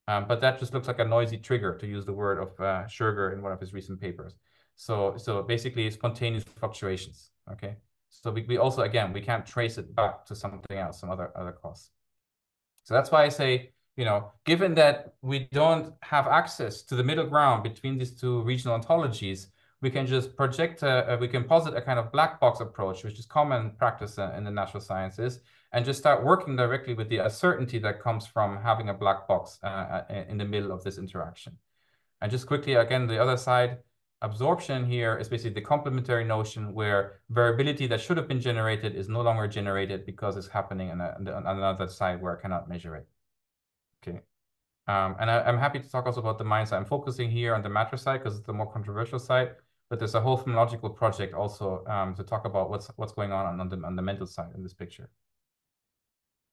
But that just looks like a noisy trigger, to use the word of Scherger in one of his recent papers. So basically spontaneous fluctuations, okay? So we also, again, we can't trace it back to something else, some other cause. So that's why I say, given that we don't have access to the middle ground between these two regional ontologies, we can just we can posit a kind of black box approach, which is common practice in the natural sciences, and just start working directly with the uncertainty that comes from having a black box in the middle of this interaction. And just quickly, again, the other side, absorption here is basically the complementary notion where variability that should have been generated is no longer generated because it's happening on another side where I cannot measure it. Okay. And I'm happy to talk also about the mind side. I'm focusing here on the matter side because it's the more controversial side, but there's a whole phenomenological project also to talk about what's going on the mental side in this picture.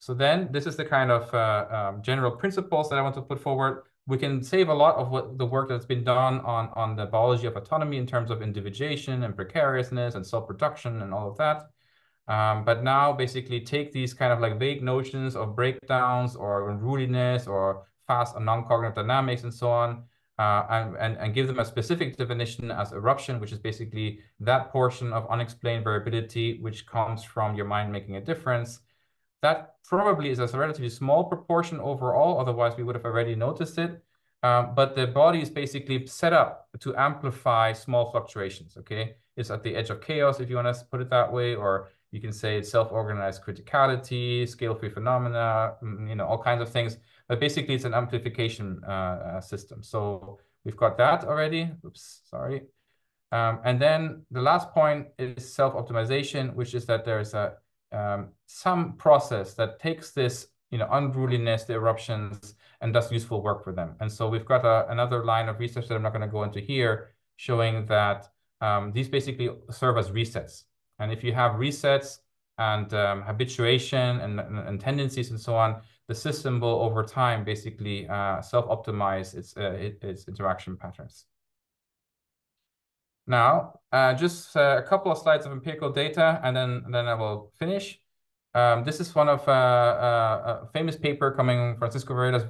So then this is the kind of general principles that I want to put forward. We can save a lot of the work that's been done on the biology of autonomy in terms of individuation and precariousness and self-production and all of that. But now basically take these kind of like vague notions of breakdowns or unruliness or fast and non-cognitive dynamics and so on, and give them a specific definition as eruption, which is basically that portion of unexplained variability which comes from your mind making a difference. That probably is a relatively small proportion overall, otherwise we would have already noticed it. But the body is basically set up to amplify small fluctuations, okay? It's at the edge of chaos, if you want to put it that way, or you can say it's self-organized criticality, scale-free phenomena, all kinds of things. But basically, it's an amplification system. So we've got that already. Oops, sorry. And then the last point is self-optimization, which is that there's some process that takes this, unruliness, the eruptions, and does useful work for them. And so we've got another line of research that I'm not going to go into here, showing that these basically serve as resets. And if you have resets and habituation and tendencies and so on, the system will over time basically self-optimize its interaction patterns. Now, just a couple of slides of empirical data, and then I will finish. This is one of a famous paper coming from Francisco Varela's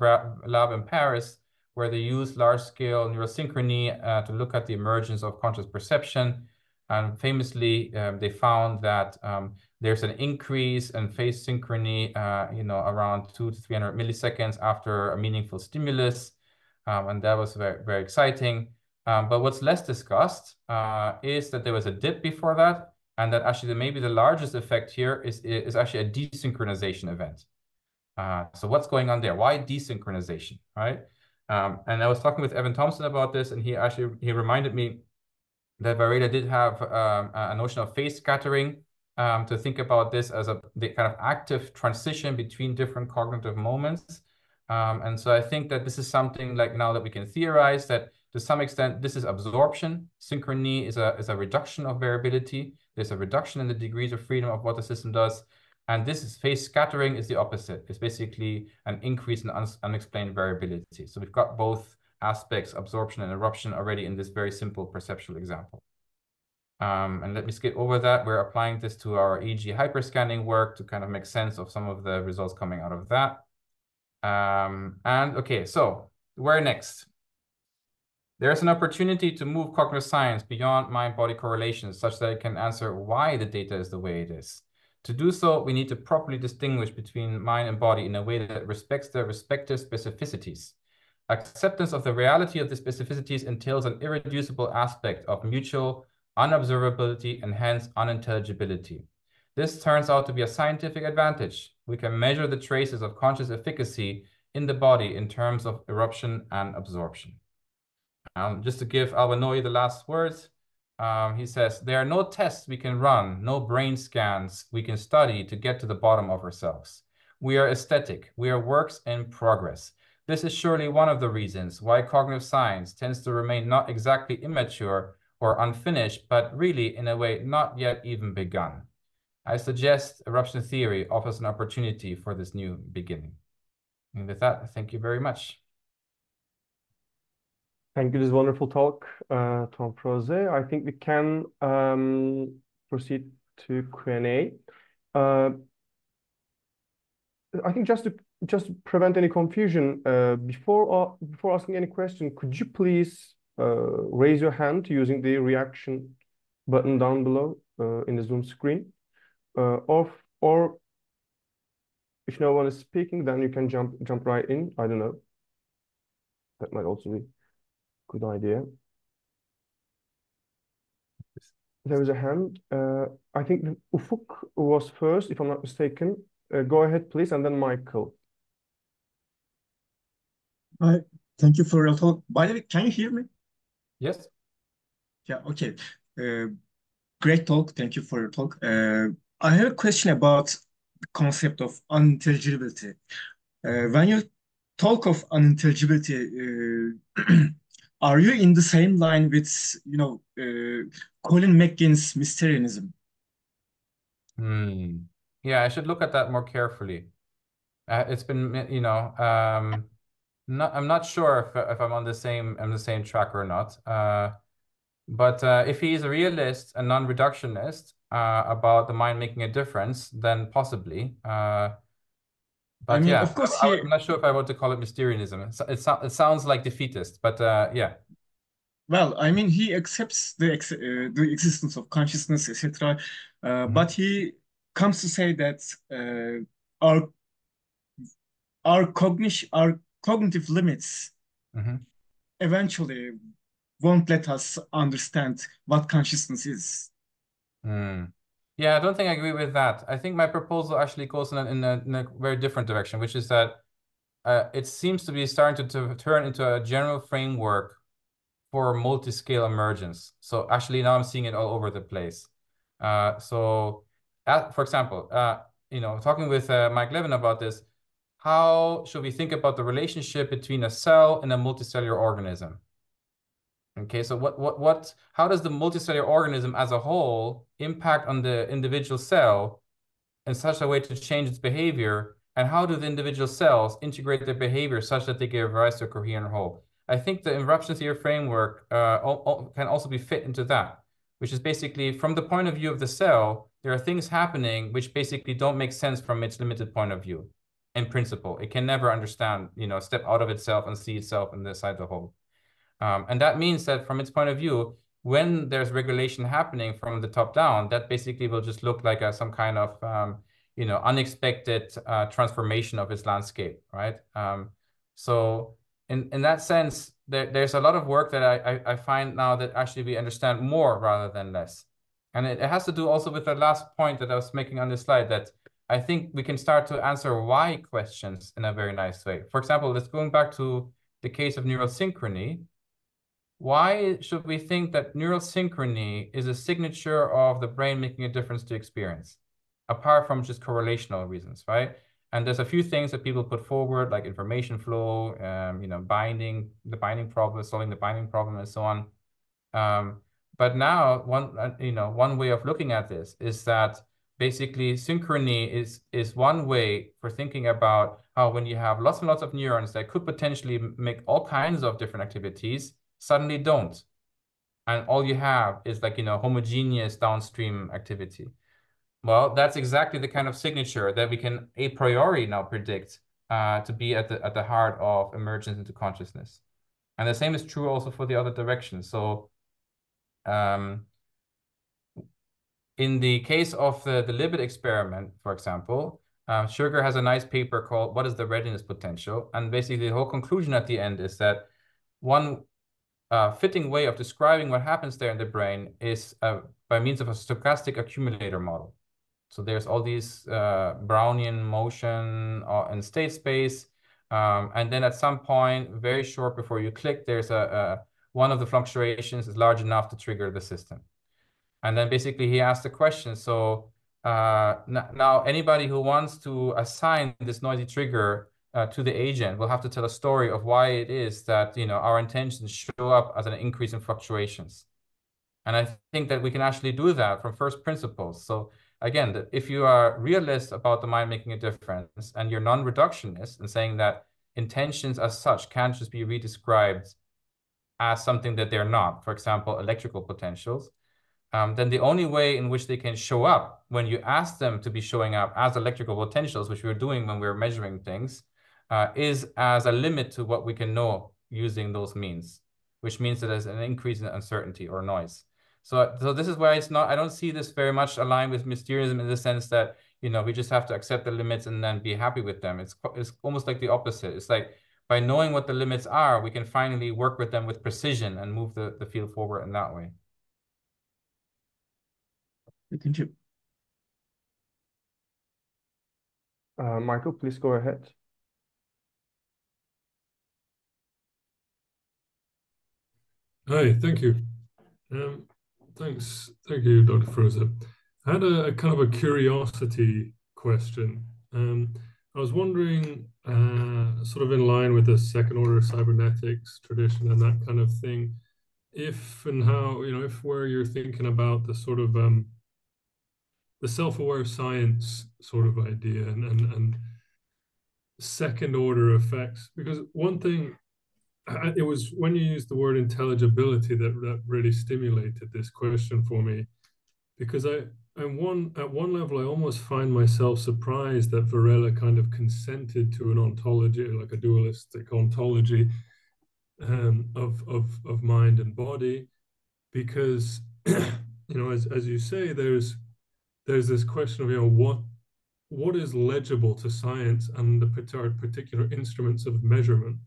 lab in Paris, where they use large-scale neurosynchrony to look at the emergence of conscious perception. And famously, they found that there's an increase in phase synchrony, around 200 to 300 milliseconds after a meaningful stimulus, and that was very, very exciting. But what's less discussed is that there was a dip before that, and that actually maybe the largest effect here is actually a desynchronization event. So what's going on there? Why desynchronization, right? And I was talking with Evan Thompson about this, and he reminded me that Varela did have a notion of phase scattering, to think about this as the kind of active transition between different cognitive moments. And so I think that this is something like now that we can theorize that to some extent, this is absorption. Synchrony is a reduction of variability. There's a reduction in the degrees of freedom of what the system does. And this is phase scattering is the opposite. It's basically an increase in unexplained variability. So we've got both aspects, absorption and eruption, already in this very simple perceptual example. And let me skip over that. We're applying this to our EEG hyperscanning work to kind of make sense of some of the results coming out of that. And okay, so where next? There's an opportunity to move cognitive science beyond mind-body correlations such that it can answer why the data is the way it is. To do so, we need to properly distinguish between mind and body in a way that respects their respective specificities. Acceptance of the reality of the specificities entails an irreducible aspect of mutual unobservability and hence unintelligibility. This turns out to be a scientific advantage. We can measure the traces of conscious efficacy in the body in terms of eruption and absorption. Just to give Albanoy the last words, he says, there are no tests we can run, no brain scans we can study to get to the bottom of ourselves. We are aesthetic. We are works in progress. This is surely one of the reasons why cognitive science tends to remain not exactly immature or unfinished, but really, in a way, not yet even begun. I suggest eruption theory offers an opportunity for this new beginning. And with that, thank you very much. Thank you. This wonderful talk, Tom Froese. I think we can proceed to Q&A. I think just to prevent any confusion, before asking any question, could you please raise your hand using the reaction button down below in the Zoom screen, or if no one is speaking, then you can jump right in. I don't know. That might also be a good idea. There is a hand. I think Ufuk was first, if I'm not mistaken. Go ahead, please, and then Michael. Thank you for your talk. By the way, can you hear me? Yes. Yeah, okay. Great talk. Thank you for your talk. I have a question about the concept of unintelligibility. When you talk of unintelligibility, are you in the same line with, Colin McGinn's Mysterianism? Yeah, I should look at that more carefully. It's been, I'm not sure if I'm on the same track or not. But if he's a realist and non-reductionist about the mind making a difference, then possibly. But I mean, yeah, of course, I'm not sure if I want to call it Mysterianism. It sounds like defeatist, but yeah. Well, I mean, he accepts the existence of consciousness, etc. But he comes to say that our cognitive limits eventually won't let us understand what consciousness is. Yeah, I don't think I agree with that. I think my proposal actually goes in a very different direction, which is that it seems to be starting to turn into a general framework for multi-scale emergence. So actually now I'm seeing it all over the place. For example, talking with Mike Levin about this, how should we think about the relationship between a cell and a multicellular organism? Okay, so how does the multicellular organism as a whole impact on the individual cell in such a way to change its behavior? And how do the individual cells integrate their behavior such that they give rise to a coherent whole? I think the interruption theory framework can also be fit into that, which is basically from the point of view of the cell, there are things happening which basically don't make sense from its limited point of view. In principle, it can never understand, step out of itself and see itself inside the whole. And that means that from its point of view, when there's regulation happening from the top down, that basically will just look like some kind of, unexpected transformation of its landscape, right? So in that sense, there's a lot of work that I find now that actually we understand more rather than less. And it has to do also with the last point that I was making on this slide, that I think we can start to answer why questions in a very nice way. For example, let's going back to the case of neural synchrony. Why should we think that neural synchrony is a signature of the brain making a difference to experience, apart from just correlational reasons, right? And there's a few things that people put forward, like information flow, the binding problem, solving the binding problem, and so on. But now one way of looking at this is that basically synchrony is one way for thinking about how when you have lots and lots of neurons that could potentially make all kinds of different activities, suddenly don't. And all you have is like, homogeneous downstream activity. Well, that's exactly the kind of signature that we can a priori now predict to be at the heart of emergence into consciousness. And the same is true also for the other direction. So in the case of the lipid experiment, for example, Sugar has a nice paper called What is the Readiness Potential? And basically the whole conclusion at the end is that one fitting way of describing what happens there in the brain is by means of a stochastic accumulator model. So there's all these Brownian motion and state space. And then at some point, very short before you click, there's one of the fluctuations is large enough to trigger the system. And then basically he asked the question, so now anybody who wants to assign this noisy trigger to the agent will have to tell a story of why it is that our intentions show up as an increase in fluctuations. And I think that we can actually do that from first principles. So again, if you are realist about the mind making a difference and you're non-reductionist and saying that intentions as such can't just be redescribed as something that they're not, for example, electrical potentials, then the only way in which they can show up when you ask them to be showing up as electrical potentials, which we're doing when we're measuring things, is as a limit to what we can know using those means, which means that there's an increase in uncertainty or noise. So this is why I don't see this very much aligned with mysterism in the sense that, we just have to accept the limits and then be happy with them. It's almost like the opposite. It's like by knowing what the limits are, we can finally work with them with precision and move the field forward in that way. Thank you. Michael, please go ahead. Hi, thank you. Thank you, Dr. Froese. I had a kind of a curiosity question. I was wondering, sort of in line with the second order cybernetics tradition and that kind of thing, if and how, if where you're thinking about the sort of the self-aware science sort of idea and second order effects, because one thing, it was when you used the word intelligibility that really stimulated this question for me, because at one level I almost find myself surprised that Varela kind of consented to an ontology, like a dualistic ontology of mind and body, because as you say, there's this question of what is legible to science and the particular instruments of measurement.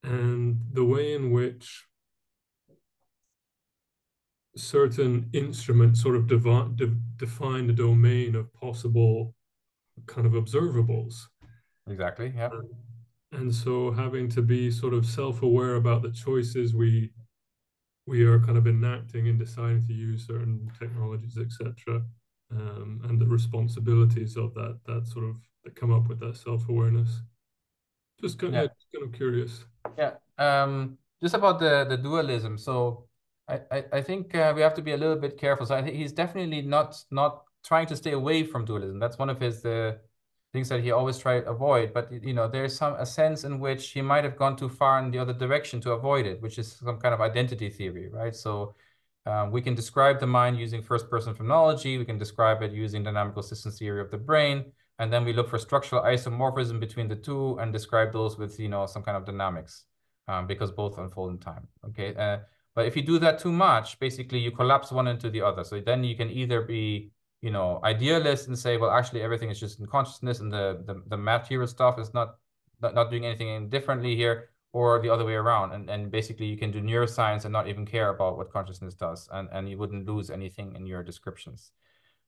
And the way in which certain instruments sort of define the domain of possible kind of observables. Exactly, yeah. And so having to be sort of self-aware about the choices we are kind of enacting in deciding to use certain technologies, etc., and the responsibilities of that sort of that come up with that self-awareness. Just kind of curious. Yeah. Just about the dualism. So I think we have to be a little bit careful. So I think he's definitely not trying to stay away from dualism. That's one of his things that he always tried to avoid. But there's a sense in which he might have gone too far in the other direction to avoid it, which is some kind of identity theory, right? So we can describe the mind using first-person phenomenology. We can describe it using dynamical systems theory of the brain. And then we look for structural isomorphism between the two and describe those with, some kind of dynamics, because both unfold in time, okay? But if you do that too much, basically you collapse one into the other. So then you can either be, idealist and say, well, actually everything is just in consciousness and the material stuff is not doing anything differently here, or the other way around. And basically you can do neuroscience and not even care about what consciousness does, and you wouldn't lose anything in your descriptions.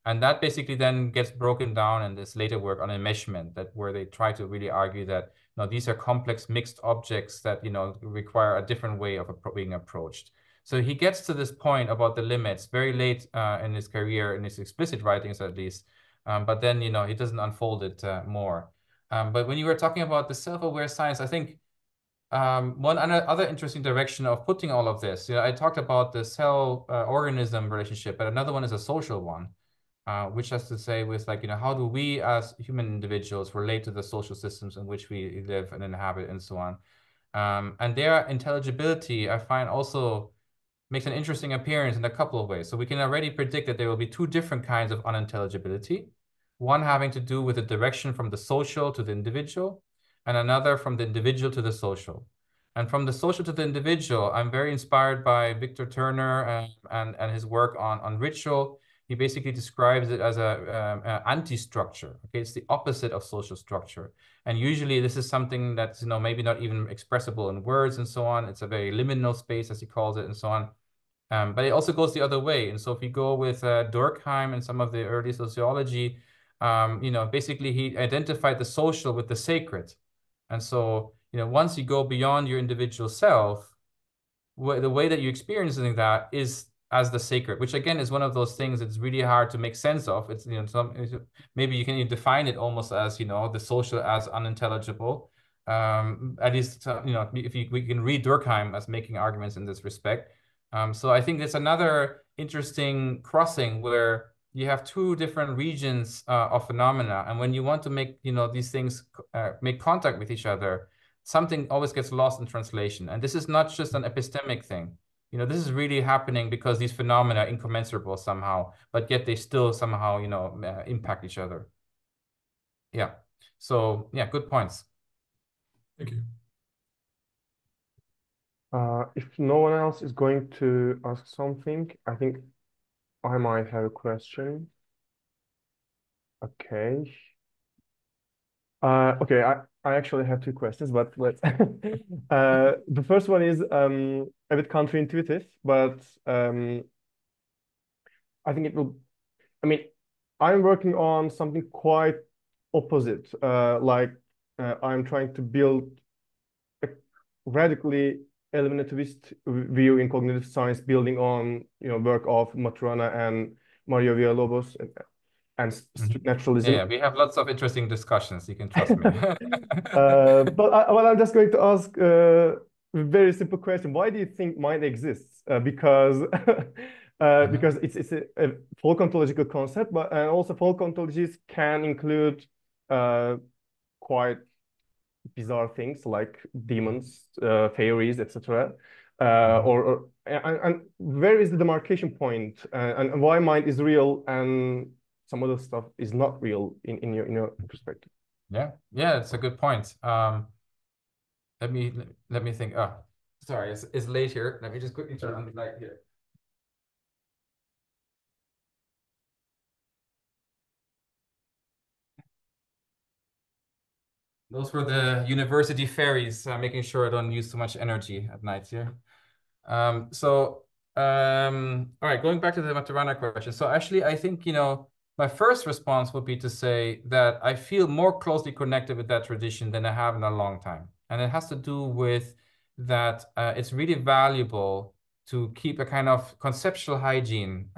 And that basically then gets broken down in this later work on enmeshment, where they try to really argue that these are complex mixed objects that require a different way of being approached. So he gets to this point about the limits very late in his career, in his explicit writings at least, but then he doesn't unfold it more. But when you were talking about the self-aware science, I think one other interesting direction of putting all of this, I talked about the cell-organism relationship, but another one is a social one. Which has to say with how do we as human individuals relate to the social systems in which we live and inhabit and so on. And their intelligibility, I find, also makes an interesting appearance in a couple of ways. So we can already predict that there will be two different kinds of unintelligibility, one having to do with the direction from the social to the individual, and another from the individual to the social. And from the social to the individual, I'm very inspired by Victor Turner and his work on ritual. He basically describes it as a anti-structure. Okay, it's the opposite of social structure. And usually this is something that's maybe not even expressible in words and so on. It's a very liminal space, as he calls it, and so on. But it also goes the other way. And so if you go with Durkheim and some of the early sociology, basically he identified the social with the sacred. And so once you go beyond your individual self, the way that you experience that is as the sacred, which again is one of those things that's really hard to make sense of. It's maybe you can define it almost as the social as unintelligible. At least if we can read Durkheim as making arguments in this respect. So I think it's another interesting crossing where you have two different regions of phenomena, and when you want to make these things make contact with each other, something always gets lost in translation. And this is not just an epistemic thing. This is really happening because these phenomena are incommensurable somehow, but yet they still somehow, impact each other. Yeah. So, yeah, good points. Thank you. If no one else is going to ask something, I think I might have a question. Okay. Okay, I actually have two questions, but let's. The first one is a bit counterintuitive, but I think it will. I mean, I'm working on something quite opposite. I'm trying to build a radically eliminativist view in cognitive science, building on work of Maturana and Mario Villalobos and strict naturalism. Yeah, we have lots of interesting discussions. You can trust me. But I'm just going to ask a very simple question. Why do you think mind exists? Because it's a folk ontological concept, but and also folk ontologies can include quite bizarre things like demons, fairies, etc. And where is the demarcation point, and why mind is real and some other stuff is not real in your perspective? Yeah, it's a good point. Let me think. Oh, sorry, it's late here. Let me just quickly turn on the light here. Those were the university fairies, making sure I don't use too much energy at night here. All right, going back to the Maturana question. So actually, I think, my first response would be to say that I feel more closely connected with that tradition than I have in a long time. And it has to do with that it's really valuable to keep a kind of conceptual hygiene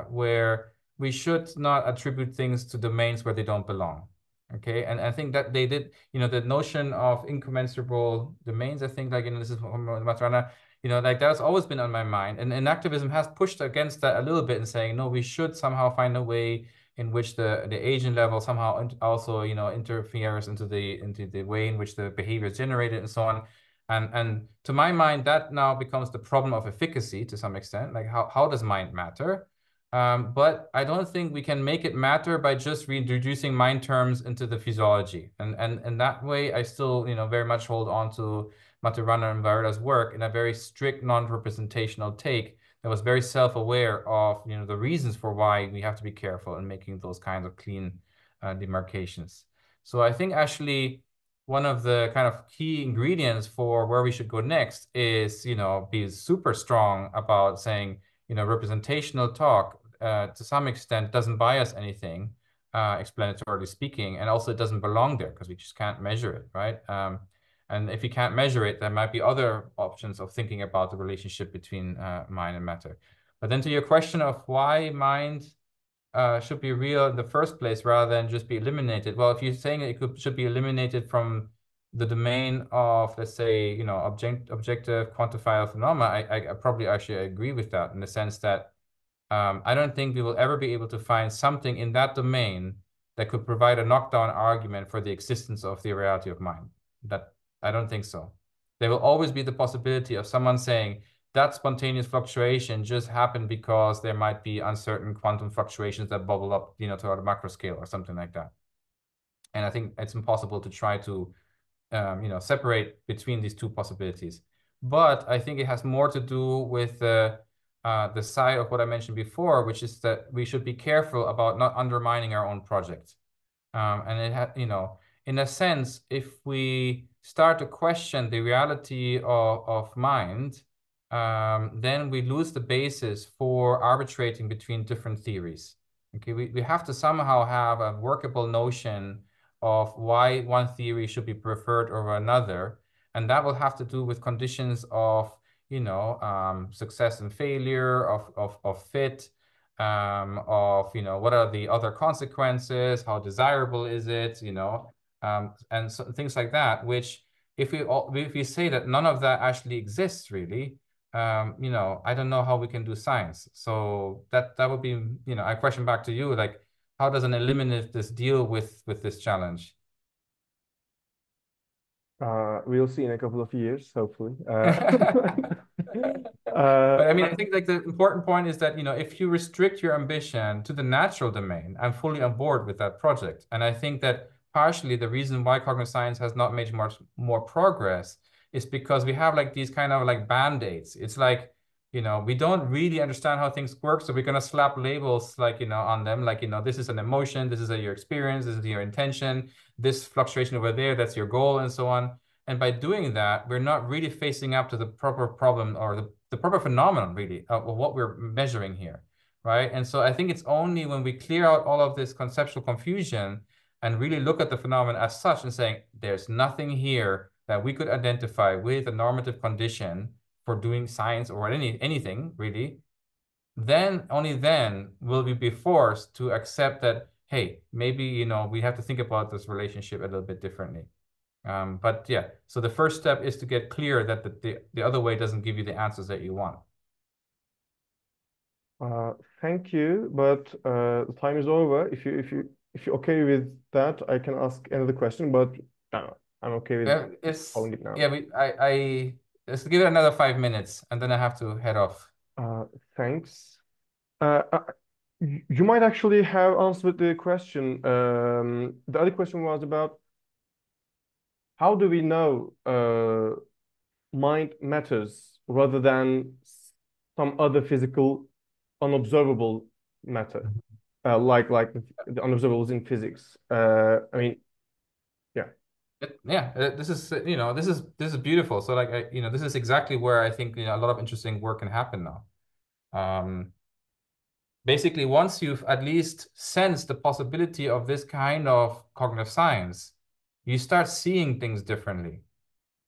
where we should not attribute things to domains where they don't belong. Okay, and I think that they did, the notion of incommensurable domains, I think, this is from Maturana, that's always been on my mind. And enactivism has pushed against that a little bit and saying, no, we should somehow find a way in which the agent level somehow also, you know, interferes into the way in which the behavior is generated and so on. And to my mind, that now becomes the problem of efficacy to some extent. Like how does mind matter? But I don't think we can make it matter by just reintroducing mind terms into the physiology. And that way, I still, you know, very much hold on to Maturana and Varela's work in a very strict non-representational take that was very self-aware of, you know, the reasons for why we have to be careful in making those kinds of clean demarcations. So I think actually one of the kind of key ingredients for where we should go next is, you know, be super strong about saying, you know, representational talk to some extent doesn't buy us anything, explanatorily speaking, and also it doesn't belong there because we just can't measure it, right? And if you can't measure it, there might be other options of thinking about the relationship between mind and matter. But then to your question of why mind should be real in the first place rather than just be eliminated. Well, if you're saying it should be eliminated from the domain of, let's say, you know, objective quantifiable phenomena, I probably actually agree with that in the sense that I don't think we will ever be able to find something in that domain that could provide a knockdown argument for the existence of the reality of mind. That I don't think so. There will always be the possibility of someone saying that spontaneous fluctuation just happened because there might be uncertain quantum fluctuations that bubble up, you know, to a macro scale or something like that. And I think it's impossible to try to, you know, separate between these two possibilities. But I think it has more to do with the side of what I mentioned before, which is that we should be careful about not undermining our own project. And it had, you know, in a sense, if we start to question the reality of mind, then we lose the basis for arbitrating between different theories. Okay, we have to somehow have a workable notion of why one theory should be preferred over another, and that will have to do with conditions of, you know, success and failure, of fit, of, you know, what are the other consequences, how desirable is it, you know, and so, things like that, which if we say that none of that actually exists really, you know, I don't know how we can do science. So that would be, you know, I question back to you, like, how does an eliminativist deal with this challenge? We'll see in a couple of years, hopefully. But I mean, I think like the important point is that, you know, if you restrict your ambition to the natural domain, I'm fully on board with that project. And I think that partially the reason why cognitive science has not made much more progress is because we have like these kind of like band-aids. It's like, you know, we don't really understand how things work, so we're going to slap labels like, you know, on them, like, you know, this is an emotion, this is your experience, this is your intention, this fluctuation over there, that's your goal, and so on. And by doing that, we're not really facing up to the proper problem or the proper phenomenon, really, of what we're measuring here, right? And so I think it's only when we clear out all of this conceptual confusion and really look at the phenomenon as such and saying, there's nothing here that we could identify with a normative condition for doing science or anything, really, then, only then will we be forced to accept that, hey, maybe, you know, we have to think about this relationship a little bit differently. But yeah, so the first step is to get clear that the other way doesn't give you the answers that you want. Thank you, but the time is over. If you're okay with that, I can ask another question, but I'm okay with calling it now. Yeah, let's give it another 5 minutes, and then I have to head off. Thanks. You might actually have answered the question. The other question was about how do we know mind matters rather than some other physical unobservable matter, like the unobservables in physics. I mean, this is, you know, this is beautiful. So like, you know, this is exactly where I think, you know, a lot of interesting work can happen now. Basically, once you've at least sensed the possibility of this kind of cognitive science, you start seeing things differently.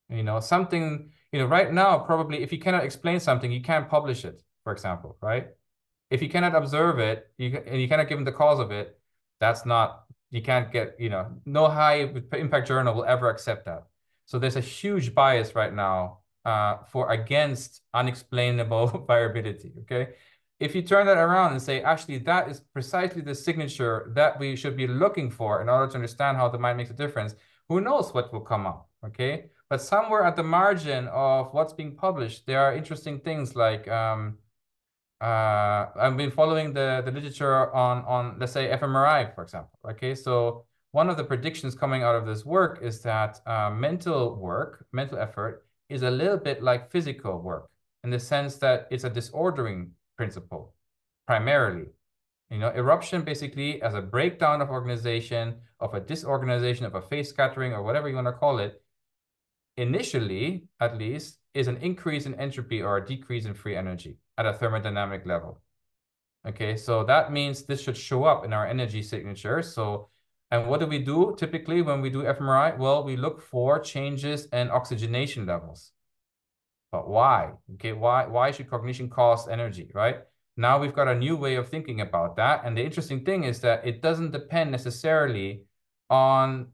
You know, something, you know, right now, probably if you cannot explain something, you can't publish it, for example, right? If you cannot observe it, and you cannot give them the cause of it, that's not, you can't get, you know, no high impact journal will ever accept that. So there's a huge bias right now for against unexplainable variability, okay? if you turn that around and say, actually, that is precisely the signature that we should be looking for in order to understand how the mind makes a difference, who knows what will come up, okay? But somewhere at the margin of what's being published, there are interesting things like, I've been following the literature on let's say fMRI, for example, okay? So one of the predictions coming out of this work is that mental effort is a little bit like physical work in the sense that it's a disordering principle, primarily. You know, eruption basically as a breakdown of organization, of a disorganization, of a phase scattering, or whatever you want to call it, initially, at least, is an increase in entropy or a decrease in free energy at a thermodynamic level. Okay, so that means this should show up in our energy signature. So, and what do we do typically when we do fMRI? Well, we look for changes in oxygenation levels. But why? Okay, why should cognition cost energy, right? Now we've got a new way of thinking about that. And the interesting thing is that it doesn't depend necessarily on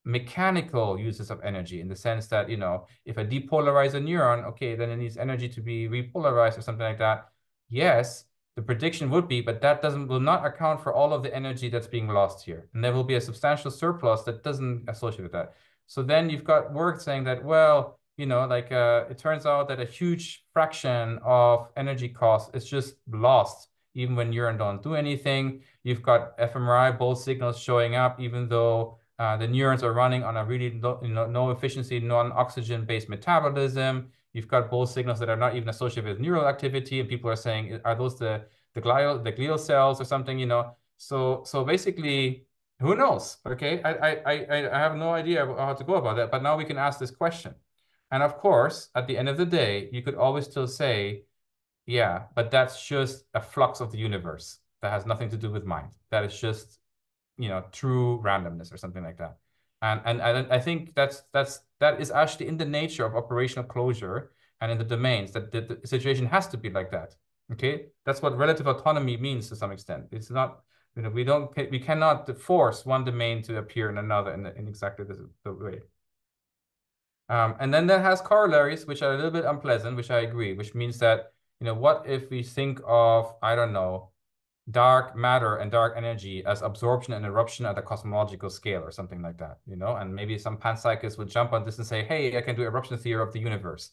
mechanical uses of energy in the sense that, you know, if I depolarize a neuron, okay, then it needs energy to be repolarized or something like that. Yes, the prediction would be, but that will not account for all of the energy that's being lost here. And there will be a substantial surplus that doesn't associate with that. So then you've got work saying that, well, you know, like it turns out that a huge fraction of energy cost is just lost, even when neurons don't do anything. You've got fMRI both signals showing up, even though the neurons are running on a really no efficiency, non-oxygen-based metabolism. You've got both signals that are not even associated with neural activity, and people are saying, are those the glial cells or something? You know, so basically, who knows? Okay, I have no idea how to go about that. But now we can ask this question. And of course, at the end of the day, you could always still say, yeah, but that's just a flux of the universe. That has nothing to do with mind. That is just, you know, true randomness or something like that. And I think that is actually in the nature of operational closure and in the domains that the situation has to be like that. Okay, that's what relative autonomy means to some extent. It's not, you know, we cannot force one domain to appear in another in exactly the way. And then that has corollaries, which are a little bit unpleasant, which I agree, which means that, you know, what if we think of, I don't know, dark matter and dark energy as absorption and eruption at a cosmological scale or something like that, you know? And maybe some panpsychists would jump on this and say, hey, I can do eruption theory of the universe.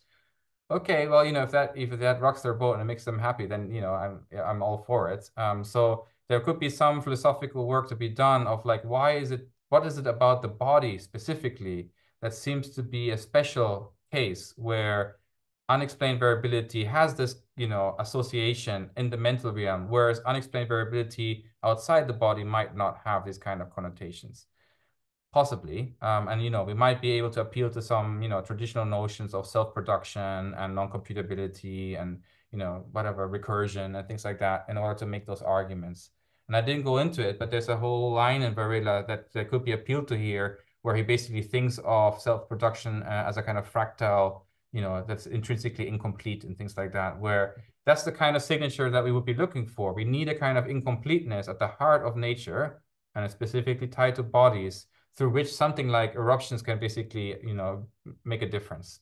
Okay, well, you know, if that rocks their boat and it makes them happy, then, you know, I'm all for it. So there could be some philosophical work to be done of like, what is it about the body specifically that seems to be a special case where unexplained variability has this, you know, association in the mental realm, whereas unexplained variability outside the body might not have these kind of connotations. Possibly. And, you know, we might be able to appeal to some, you know, traditional notions of self-production and non-computability and, you know, whatever, recursion and things like that in order to make those arguments. And I didn't go into it, but there's a whole line in Varela that could be appealed to here, where he basically thinks of self-production as a kind of fractal, you know, that's intrinsically incomplete and things like that, where that's the kind of signature that we would be looking for. We need a kind of incompleteness at the heart of nature, and it's specifically tied to bodies, through which something like eruptions can basically, you know, make a difference.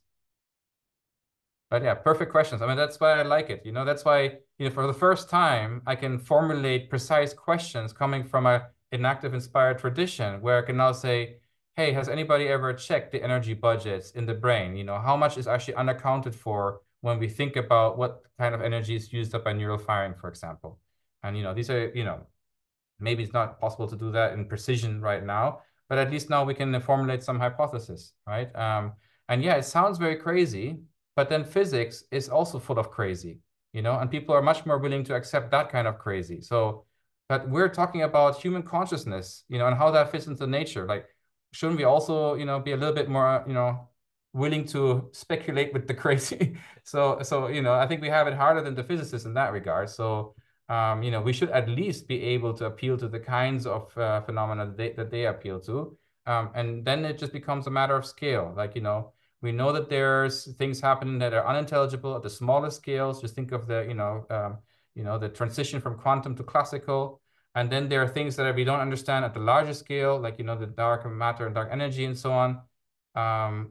But yeah, perfect questions. I mean, that's why I like it. You know, that's why, you know, for the first time, I can formulate precise questions coming from a enactive inspired tradition where I can now say, hey, has anybody ever checked the energy budgets in the brain? You know, how much is actually unaccounted for when we think about what kind of energy is used up by neural firing, for example? And, you know, these are, you know, maybe it's not possible to do that in precision right now, but at least now we can formulate some hypothesis, right? And yeah, it sounds very crazy, but then physics is also full of crazy, you know, and people are much more willing to accept that kind of crazy. So, but we're talking about human consciousness, you know, and how that fits into nature. Like, shouldn't we also, you know, be a little bit more, you know, willing to speculate with the crazy? So, you know, I think we have it harder than the physicists in that regard. So, you know, we should at least be able to appeal to the kinds of phenomena that they appeal to. And then it just becomes a matter of scale. Like, you know, we know that there's things happening that are unintelligible at the smallest scales. Just think of the, you know, the transition from quantum to classical. And then there are things that we don't understand at the larger scale, like, you know, the dark matter and dark energy and so on.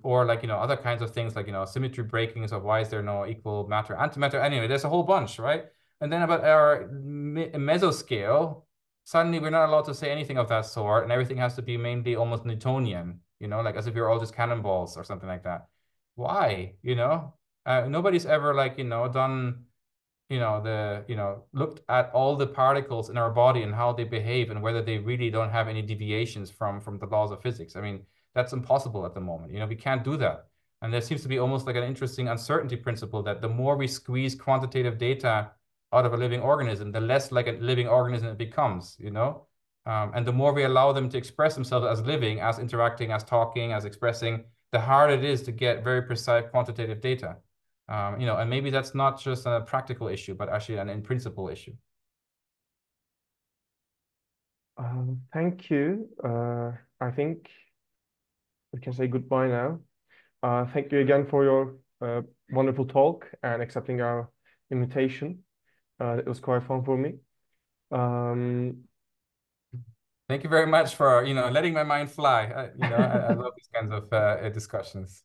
Or like, you know, other kinds of things like, you know, symmetry breakings of why is there no equal matter, antimatter. Anyway, there's a whole bunch, right? And then about our mesoscale, suddenly we're not allowed to say anything of that sort, and everything has to be mainly almost Newtonian, you know, like as if you're all just cannonballs or something like that. Why? You know, nobody's ever like, you know, done, you know, looked at all the particles in our body and how they behave and whether they really don't have any deviations from the laws of physics. I mean, that's impossible at the moment. You know, we can't do that. And there seems to be almost like an interesting uncertainty principle that the more we squeeze quantitative data out of a living organism, the less like a living organism it becomes, you know? And the more we allow them to express themselves as living, as interacting, as talking, as expressing, the harder it is to get very precise quantitative data. You know, and maybe that's not just a practical issue, but actually an in principle issue. Thank you. I think we can say goodbye now. Thank you again for your wonderful talk and accepting our invitation. It was quite fun for me. Thank you very much for, you know, letting my mind fly. You know, I love these kinds of discussions.